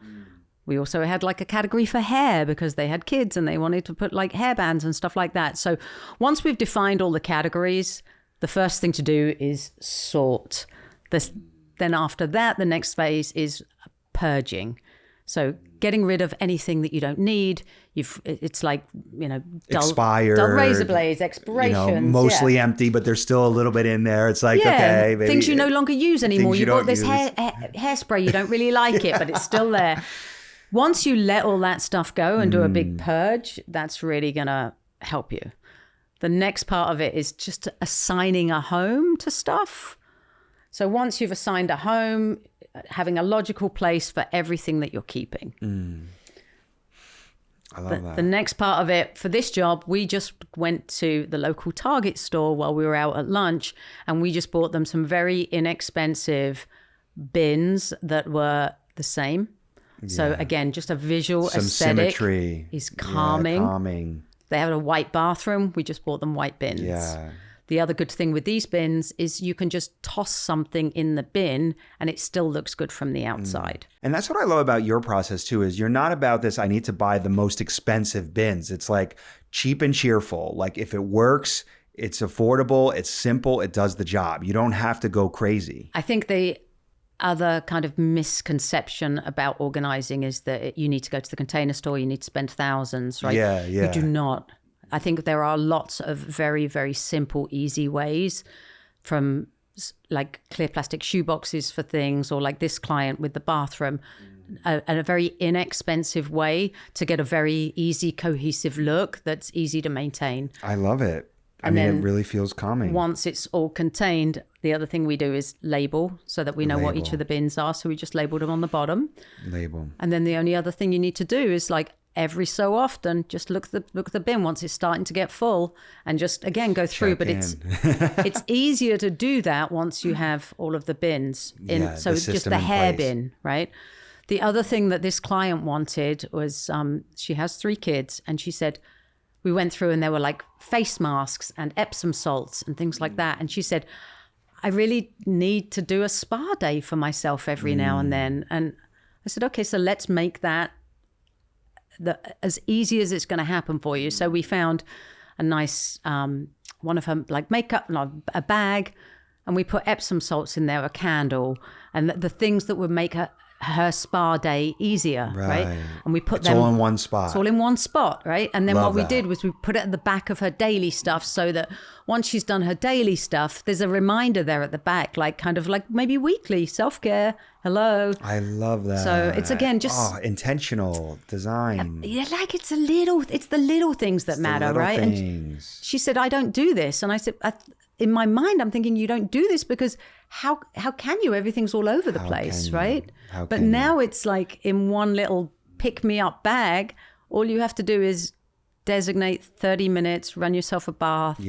We also had like a category for hair because they had kids and they wanted to put like hairbands and stuff like that. So once we've defined all the categories, the first thing to do is sort. Then after that, the next phase is purging. So getting rid of anything that you don't need. It's like, expired, dull razor blades, expirations. Mostly empty, but there's still a little bit in there. It's like, okay. Maybe, things you no longer use anymore. You bought this hairspray, you don't really like it, but it's still there. Once you let all that stuff go and do a big purge, that's really going to help you. The next part of it is just assigning a home to stuff. So once you've assigned a home, having a logical place for everything that you're keeping. I love that. The next part of it, for this job, we just went to the local Target store while we were out at lunch, and we just bought them some very inexpensive bins that were the same. Yeah. So again, just a visual some aesthetic symmetry is calming. Yeah, calming. They have a white bathroom. We just bought them white bins. Yeah. The other good thing with these bins is you can just toss something in the bin and it still looks good from the outside. And that's what I love about your process too, is you're not about this, I need to buy the most expensive bins. It's like cheap and cheerful. Like if it works, it's affordable, it's simple, it does the job. You don't have to go crazy. I think the other kind of misconception about organizing is that you need to go to the Container Store, you need to spend thousands, right? Yeah. You do not. I think there are lots of very, very simple, easy ways, from like clear plastic shoe boxes for things, or like this client with the bathroom, a very inexpensive way to get a very easy, cohesive look that's easy to maintain. I love it. I mean, it really feels calming. Once it's all contained, the other thing we do is label so that we know what each of the bins are. So we just labeled them on the bottom. Label. And then the only other thing you need to do is like every so often, just look at the bin once it's starting to get full, and just again go through. But it's easier to do that once you have all of the bins in. Yeah, so it's just the hair bin, right? The other thing that this client wanted was she has 3 kids, and she said, we went through and there were like face masks and Epsom salts and things like that. And she said, I really need to do a spa day for myself every now and then. And I said, okay, so let's make that as easy as it's going to happen for you. So we found a nice, one of her like makeup, a bag, and we put Epsom salts in there, a candle, and the things that would make her spa day easier, right? And we put them all in one spot. It's all in one spot, right? And then what we did was we put it at the back of her daily stuff, so that once she's done her daily stuff, there's a reminder there at the back, like kind of like maybe weekly self-care. Hello. I love that. So it's again just intentional design. Yeah, like it's the little things that matter, right? Things. And she said, I don't do this, and I said, in my mind, I'm thinking, you don't do this because how can you? Everything's all over the place, right? But now it's like in one little pick-me-up bag, all you have to do is designate 30 minutes, run yourself a bath,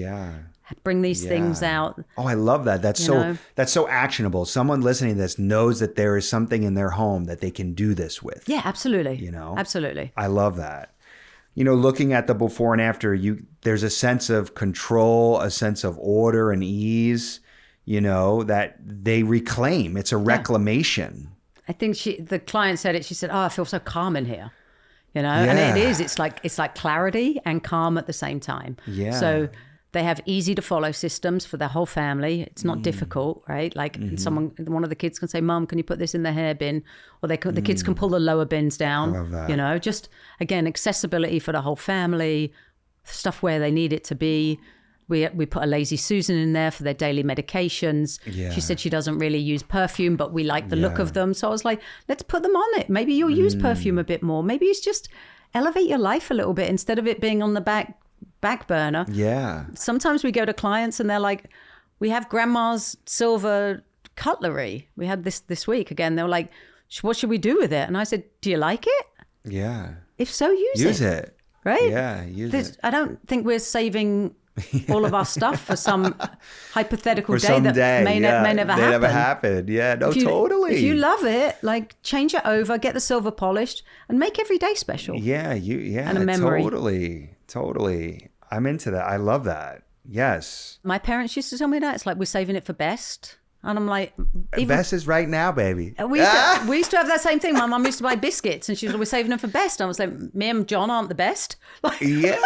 bring these things out. Oh, I love that. That's so actionable. Someone listening to this knows that there is something in their home that they can do this with. Yeah, absolutely. Absolutely. I love that. Looking at the before and after, there's a sense of control, a sense of order and ease, that they reclaim. It's a reclamation. I think the client said it. She said, "Oh, I feel so calm in here," and it is. It's like clarity and calm at the same time. Yeah. So they have easy to follow systems for their whole family. It's not difficult, right? Like one of the kids can say, "Mom, can you put this in the hair bin?" Or the kids can pull the lower bins down. I love that. Just again, accessibility for the whole family, stuff where they need it to be. We put a Lazy Susan in there for their daily medications. Yeah. She said she doesn't really use perfume, but we like the look of them. So I was like, let's put them on it. Maybe you'll use perfume a bit more. Maybe it's just elevate your life a little bit instead of it being on the back burner. Yeah. Sometimes we go to clients and they're like, we have grandma's silver cutlery. We had this week again. They were like, what should we do with it? And I said, do you like it? Yeah. If so, use it. Use it. Right? Yeah, use it. I don't think we're saving all of our stuff for some hypothetical For day some that day, may never happen. Never happen. Yeah, no, totally. If you love it, like change it over, get the silver polished, and make every day special. Yeah, and a memory. Totally. I'm into that. I love that. Yes. My parents used to tell me that. It's like, we're saving it for best. And I'm like, best is right now, baby. We used to have that same thing. My mum used to buy biscuits and she was always saving them for best. I was like, me and John aren't the best. Like, yeah.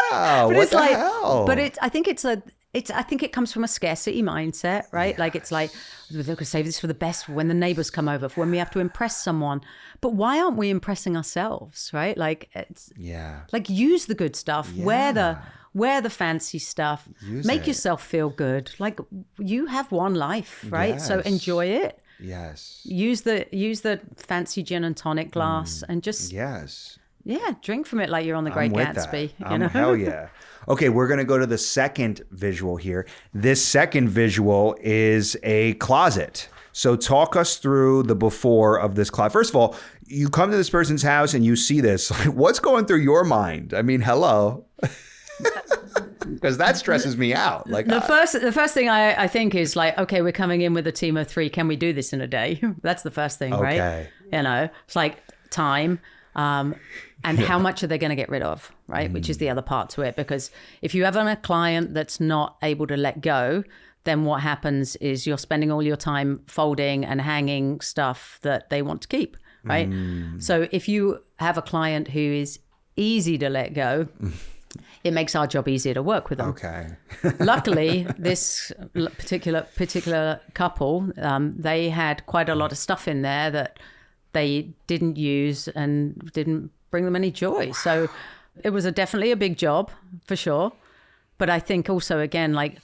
but What it's the like, hell? But I think it comes from a scarcity mindset, right? Yes. Like, it's like, we're going to save this for the best, for when the neighbors come over, for when we have to impress someone. But why aren't we impressing ourselves, right? Like, like, use the good stuff, wear the fancy stuff, make yourself feel good. Like, you have one life, right? Yes. So enjoy it. Yes. Use the fancy gin and tonic glass and just drink from it like you're on the Great Gatsby. You know? Hell yeah. Okay, we're going to go to the second visual here. This second visual is a closet. So talk us through the before of this closet. First of all, you come to this person's house and you see this. What's going through your mind? I mean, hello. Because that stresses me out. Like the first thing I think is like, okay, we're coming in with a team of 3. Can we do this in a day? That's the first thing, right? You know, it's like time, and how much are they going to get rid of, right? Which is the other part to it. Because if you have a client that's not able to let go, then what happens is you're spending all your time folding and hanging stuff that they want to keep, right? So if you have a client who is easy to let go, it makes our job easier to work with them. Okay. Luckily, this particular couple, they had quite a lot of stuff in there that they didn't use and didn't bring them any joy. Wow. So it was definitely a big job, for sure. But I think also, again, like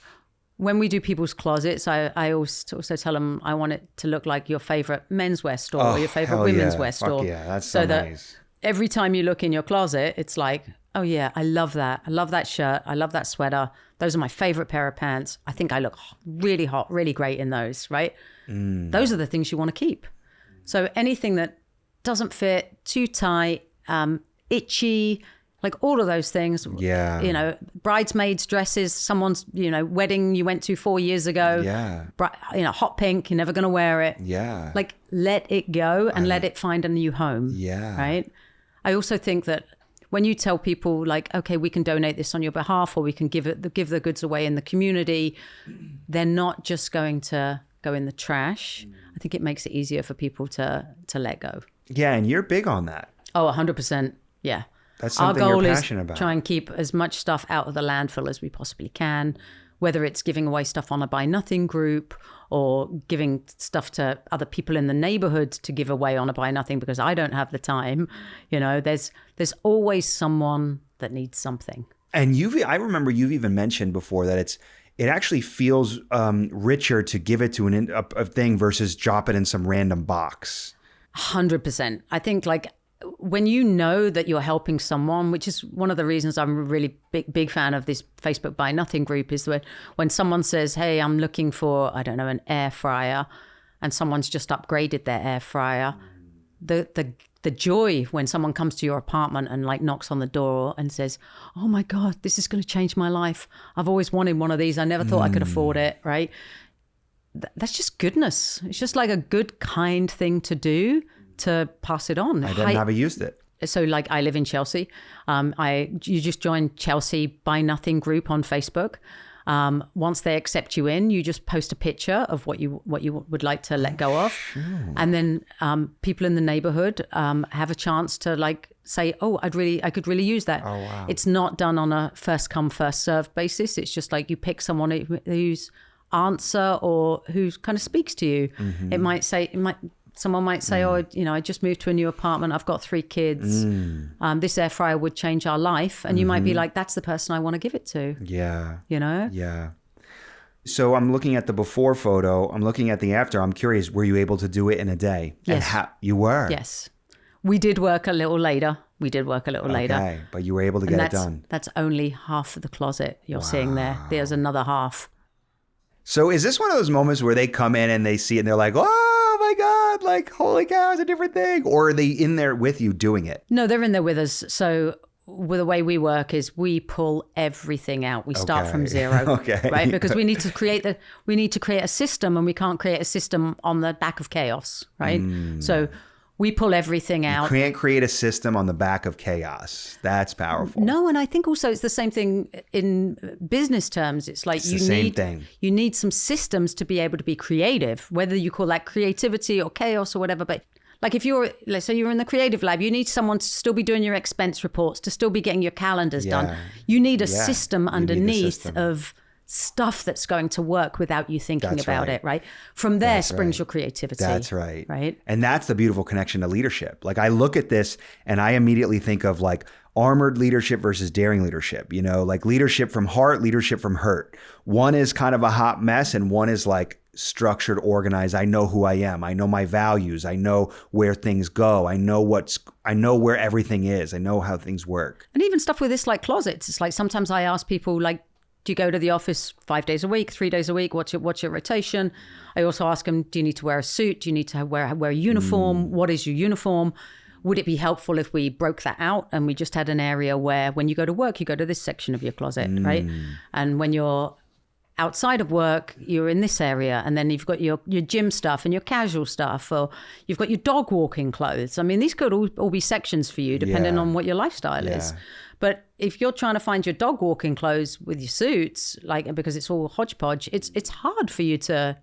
when we do people's closets, I also tell them I want it to look like your favorite menswear store or your favorite women's wear store. Fuck yeah, that's so nice. That every time you look in your closet, it's like, oh yeah, I love that. I love that shirt. I love that sweater. Those are my favorite pair of pants. I think I look really hot, really great in those, right? Those are the things you want to keep. So anything that doesn't fit, too tight, itchy, like all of those things. Yeah. You know, bridesmaids' dresses, someone's, wedding you went to 4 years ago. Yeah. Hot pink, you're never going to wear it. Yeah. Like, let it go and let it find a new home. Yeah. Right? I also think that when you tell people like, okay, we can donate this on your behalf or we can give the goods away in the community, they're not just going to go in the trash. I think it makes it easier for people to let go. Yeah, and you're big on that. Oh, 100%. Yeah. That's something you're passionate about. Our goal is try and keep as much stuff out of the landfill as we possibly can, whether it's giving away stuff on a Buy Nothing group or giving stuff to other people in the neighborhood to give away on a Buy Nothing because I don't have the time. There's always someone that needs something. And I remember you've even mentioned before that it actually feels richer to give it to a thing versus drop it in some random box. 100%. I think like when you know that you're helping someone, which is one of the reasons I'm a really big fan of this Facebook Buy Nothing group, is that when someone says, hey, I'm looking for, I don't know, an air fryer, and someone's just upgraded their air fryer, the joy when someone comes to your apartment and like knocks on the door and says, oh my God, this is going to change my life. I've always wanted one of these. I never thought I could afford it, right? That's just goodness. It's just like a good, kind thing to do to pass it on. I never used it. So like I live in Chelsea. You just join Chelsea Buy Nothing group on Facebook. Once they accept you in, you just post a picture of what you would like to let go of. And then people in the neighborhood have a chance to like say, oh, I could really use that. Oh, wow. It's not done on a first come, first served basis. It's just like you pick someone whose answer or who kind of speaks to you. Mm-hmm. Someone might say, oh, I just moved to a new apartment. I've got 3 kids. This air fryer would change our life. And you might be like, that's the person I want to give it to. Yeah. Yeah. So I'm looking at the before photo. I'm looking at the after. I'm curious, were you able to do it in a day? Yes. And how you were? Yes. We did work a little later. Okay, but you were able to get it done. That's only half of the closet you're seeing there. There's another half. So is this one of those moments where they come in and they see it and they're like, oh my God, like, holy cow, it's a different thing? Or are they in there with you doing it? No, they're in there with us. So with the way we work is we pull everything out. We start from zero, right? Because we need to create a system, and we can't create a system on the back of chaos, right? So we pull everything out. You can't create a system on the back of chaos. That's powerful. No, and I think also it's the same thing in business terms. It's like you need some systems to be able to be creative, whether you call that creativity or chaos or whatever. But like if let's say you're in the creative lab, you need someone to still be doing your expense reports, to still be getting your calendars done. You need a system underneath of stuff that's going to work without you thinking about it, right? From there springs your creativity. That's right. Right. And that's the beautiful connection to leadership. Like I look at this and I immediately think of like armored leadership versus daring leadership, you know, like leadership from heart, leadership from hurt. One is kind of a hot mess and one is like structured, organized. I know who I am. I know my values. I know where things go. I know where everything is. I know how things work. And even stuff with this, like closets. It's like sometimes I ask people, like, do you go to the office 5 days a week, 3 days a week? What's your rotation? I also ask them, do you need to wear a suit? Do you need to wear a uniform? What is your uniform? Would it be helpful if we broke that out and we just had an area where when you go to work, you go to this section of your closet, right? And when you're outside of work, you're in this area, and then you've got your gym stuff and your casual stuff, or you've got your dog walking clothes. I mean, these could all be sections for you depending on what your lifestyle is. But if you're trying to find your dog walking clothes with your suits, like because it's all hodgepodge, it's hard for you to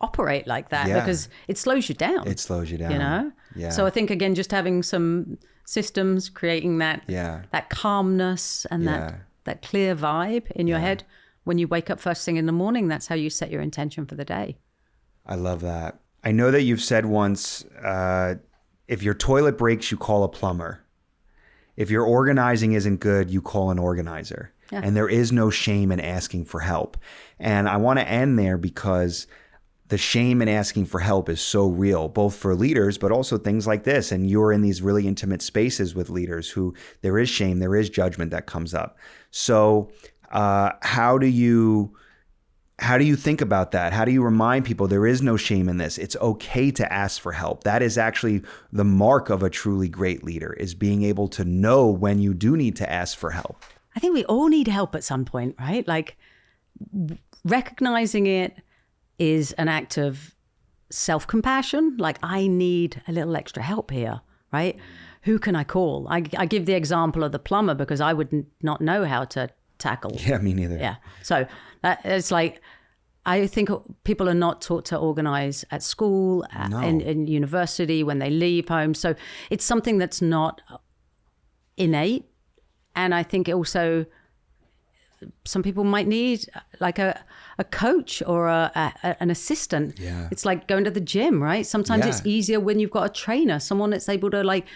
operate like that because it slows you down. It slows you down. You know? Yeah. So I think again, just having some systems, creating that calmness and that clear vibe in your head. When you wake up first thing in the morning, that's how you set your intention for the day. I love that. I know that you've said once, if your toilet breaks, you call a plumber. If your organizing isn't good, you call an organizer. Yeah. And there is no shame in asking for help. And I want to end there because the shame in asking for help is so real, both for leaders, but also things like this. And you're in these really intimate spaces with leaders who there is shame, there is judgment that comes up. So how do you think about that? How do you remind people there is no shame in this? It's okay to ask for help. That is actually the mark of a truly great leader, is being able to know when you do need to ask for help. I think we all need help at some point, right? Like recognizing it is an act of self-compassion. Like I need a little extra help here, right? Who can I call? I give the example of the plumber because I would not know how to tackle. Yeah, me neither. Yeah. So it's like, I think people are not taught to organize at school, in university, when they leave home. So it's something that's not innate. And I think also some people might need like a coach or an assistant. Yeah. It's like going to the gym, right? Sometimes it's easier when you've got a trainer, someone that's able to like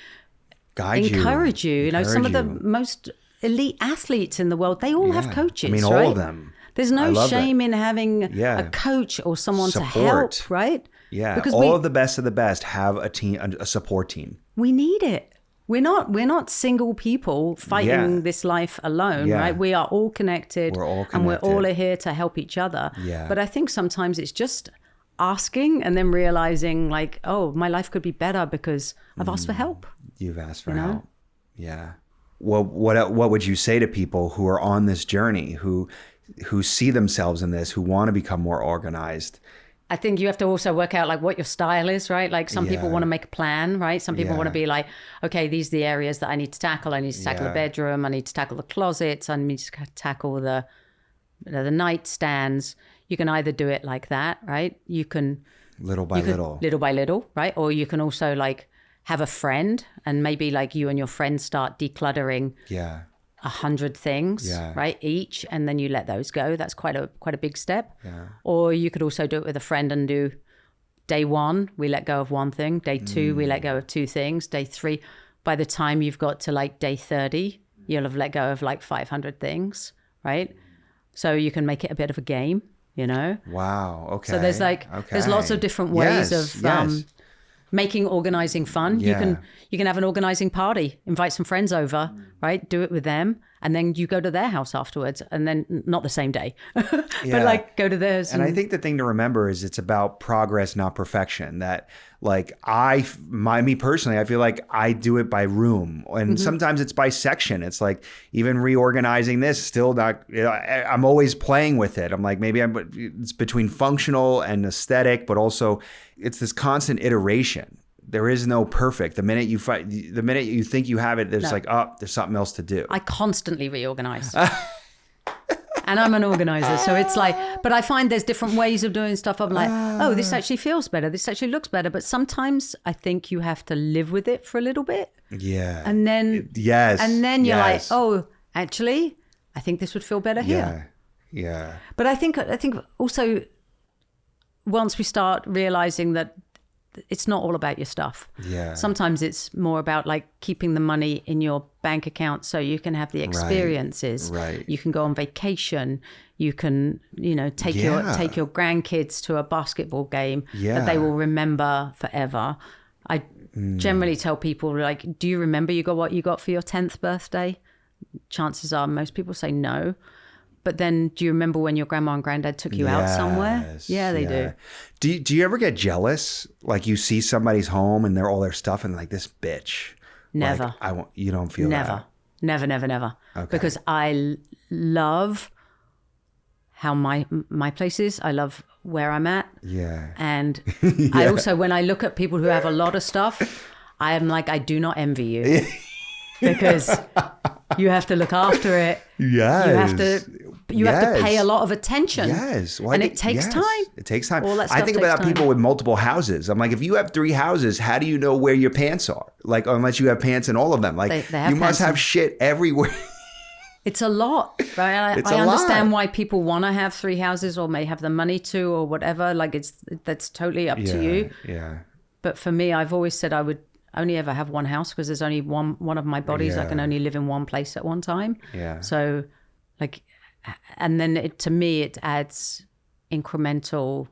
encourage you. You know, some of the most elite athletes in the world, they all have coaches. I mean, all of them. There's no shame in having a coach or someone to help, right? Yeah, because all of the best have a team, a support team. We need it. We're not single people fighting this life alone, right? We are all connected. We're all connected. And we're all here to help each other. Yeah. But I think sometimes it's just asking and then realizing like, oh, my life could be better because I've asked for help. You've asked for help. Yeah. Well, what would you say to people who are on this journey, who see themselves in this, who want to become more organized? I think you have to also work out like what your style is, right? Like some people want to make a plan, right? Some people want to be like, okay, these are the areas that I need to tackle. I need to tackle the bedroom. I need to tackle the closets. I need to tackle the nightstands. You can either do it like that, right? You can little by little, right? Or you can also like have a friend and maybe like you and your friend start decluttering 100 things, right? Each, and then you let those go. That's quite a big step. Yeah. Or you could also do it with a friend and do day 1, we let go of one thing. Day 2, we let go of 2 things. Day 3, by the time you've got to like day 30, you'll have let go of like 500 things, right? So you can make it a bit of a game, you know? Wow. Okay. So there's there's lots of different ways of making organizing fun. You can have an organizing party, invite some friends over, right? Do it with them and then you go to their house afterwards, and then not the same day, but like go to theirs. And I think the thing to remember is it's about progress, not perfection. That like me personally, I feel like I do it by room, and sometimes it's by section. It's like even reorganizing this, still not. I'm always playing with it. I'm like it's between functional and aesthetic, but also it's this constant iteration. There is no perfect. The minute you think you have it, there's there's something else to do. I constantly reorganize. And I'm an organizer. So it's like, but I find there's different ways of doing stuff. I'm like, oh, this actually feels better. This actually looks better. But sometimes I think you have to live with it for a little bit. Yeah. And then, and then you're like, oh, actually, I think this would feel better here. Yeah. But I think also once we start realizing that it's not all about your stuff. Yeah. Sometimes it's more about like keeping the money in your bank account so you can have the experiences. Right. You can go on vacation. You can, take your grandkids to a basketball game that they will remember forever. I generally tell people, like, do you remember what you got for your 10th birthday? Chances are most people say no. But then do you remember when your grandma and granddad took you out somewhere? Yeah, they do. Do you ever get jealous? Like you see somebody's home and all their stuff and like this bitch. Never. Like, you don't feel that? Never. Okay. Because I love how my place is. I love where I'm at. Yeah. And I also, when I look at people who have a lot of stuff, I am like, I do not envy you. Because you have to look after it. Yes. You have to pay a lot of attention. Yes. Well, and it takes time. It takes time. All that stuff I think about people with multiple houses. I'm like, if you have 3 houses, how do you know where your pants are? Like, unless you have pants in all of them. Like, you must have shit everywhere. It's a lot, right? I understand why people want to have 3 houses or may have the money to or whatever. Like, that's totally up to you. Yeah. But for me, I've always said I would only ever have one house because there's only one of my bodies that can only live in one place at one time. Yeah. So, like, and then to me, it adds incremental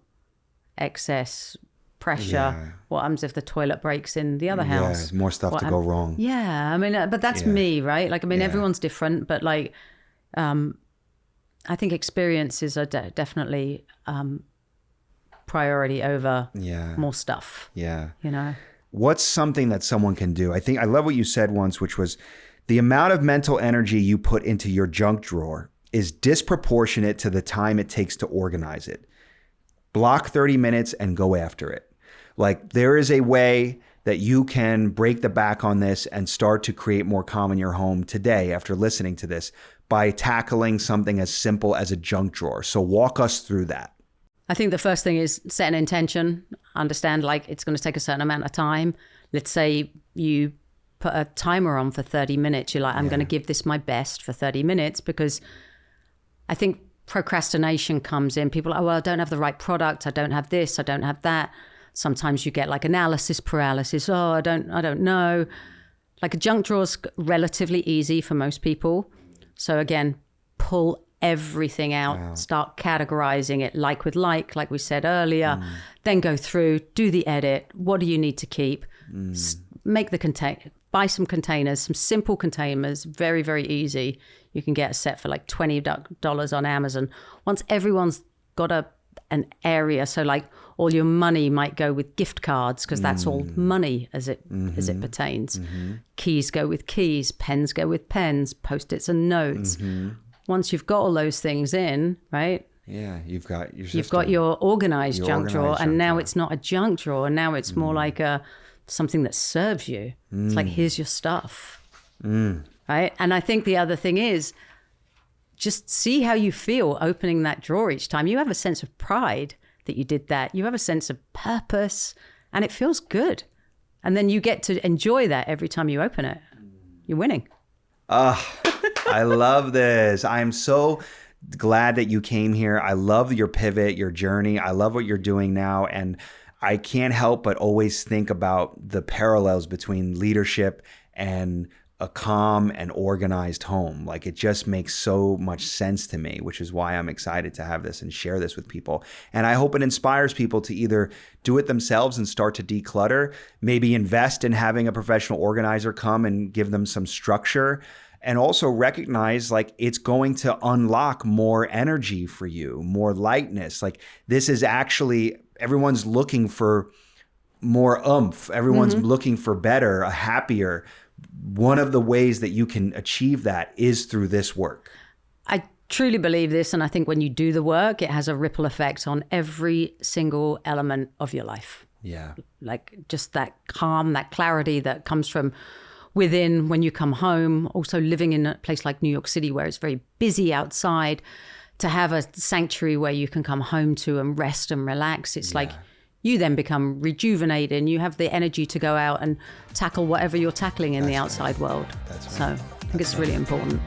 excess pressure. Yeah. What happens if the toilet breaks in the other house? Yeah, more stuff to go wrong. Yeah, I mean, but that's me, right? Like, I mean, everyone's different, but like, I think experiences are definitely priority over more stuff. Yeah. What's something that someone can do? I love what you said once, which was the amount of mental energy you put into your junk drawer is disproportionate to the time it takes to organize it. Block 30 minutes and go after it. Like, there is a way that you can break the back on this and start to create more calm in your home today after listening to this by tackling something as simple as a junk drawer. So walk us through that. I think the first thing is set an intention. Understand, like, it's going to take a certain amount of time. Let's say you put a timer on for 30 minutes. You're like, I'm going to give this my best for 30 minutes because I think procrastination comes in. People are like, well, I don't have the right product. I don't have this. I don't have that. Sometimes you get like analysis paralysis. Oh, I don't know. Like, a junk drawer's relatively easy for most people. So again, pull everything out, start categorizing it like we said earlier, then go through, do the edit. What do you need to keep? Make the buy some containers, some simple containers, very, very easy. You can get a set for like $20 on Amazon. Once everyone's got an area, so like all your money might go with gift cards because that's all money as it pertains. Keys go with keys, pens go with pens, Post-its and notes. Once you've got all those things in, right? Yeah, you've got your system. You've got your organized junk drawer, and now it's not a junk drawer. Now it's more like something that serves you. It's like, here's your stuff, right? And I think the other thing is just see how you feel opening that drawer each time. You have a sense of pride that you did that. You have a sense of purpose, and it feels good. And then you get to enjoy that every time you open it. You're winning. I love this. I'm so glad that you came here. I love your pivot, your journey. I love what you're doing now. And I can't help but always think about the parallels between leadership and a calm and organized home. Like, it just makes so much sense to me, which is why I'm excited to have this and share this with people. And I hope it inspires people to either do it themselves and start to declutter, maybe invest in having a professional organizer come and give them some structure, And also recognize like it's going to unlock more energy for you, more lightness. Like this is actually, everyone's looking for more oomph. Everyone's looking for better, a happier. One of the ways that you can achieve that is through this work. I truly believe this. And I think when you do the work, it has a ripple effect on every single element of your life. Yeah. Like just that calm, that clarity that comes from within when you come home. Also living in a place like New York City where it's very busy outside, to have a sanctuary where you can come home to and rest and relax. It's like you then become rejuvenated and you have the energy to go out and tackle whatever you're tackling in the outside world. So I think it's really important.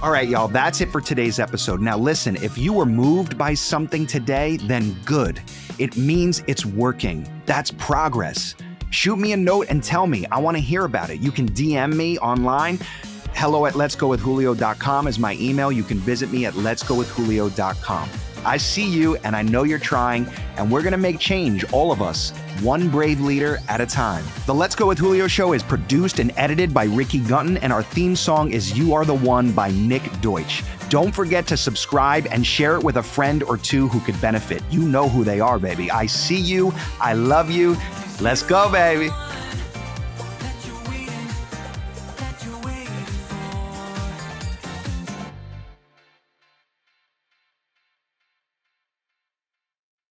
All right, y'all, that's it for today's episode. Now listen, if you were moved by something today, then good. It means it's working. That's progress. Shoot me a note and tell me. I want to hear about it. You can DM me online. hello@letsgowithjulio.com is my email. You can visit me at letsgowithjulio.com. I see you and I know you're trying, and we're going to make change, all of us, one brave leader at a time. The Let's Go with Julio show is produced and edited by Ricky Gunton, and our theme song is You Are the One by Nick Deutsch. Don't forget to subscribe and share it with a friend or two who could benefit. You know who they are, baby. I see you. I love you. Let's go, baby.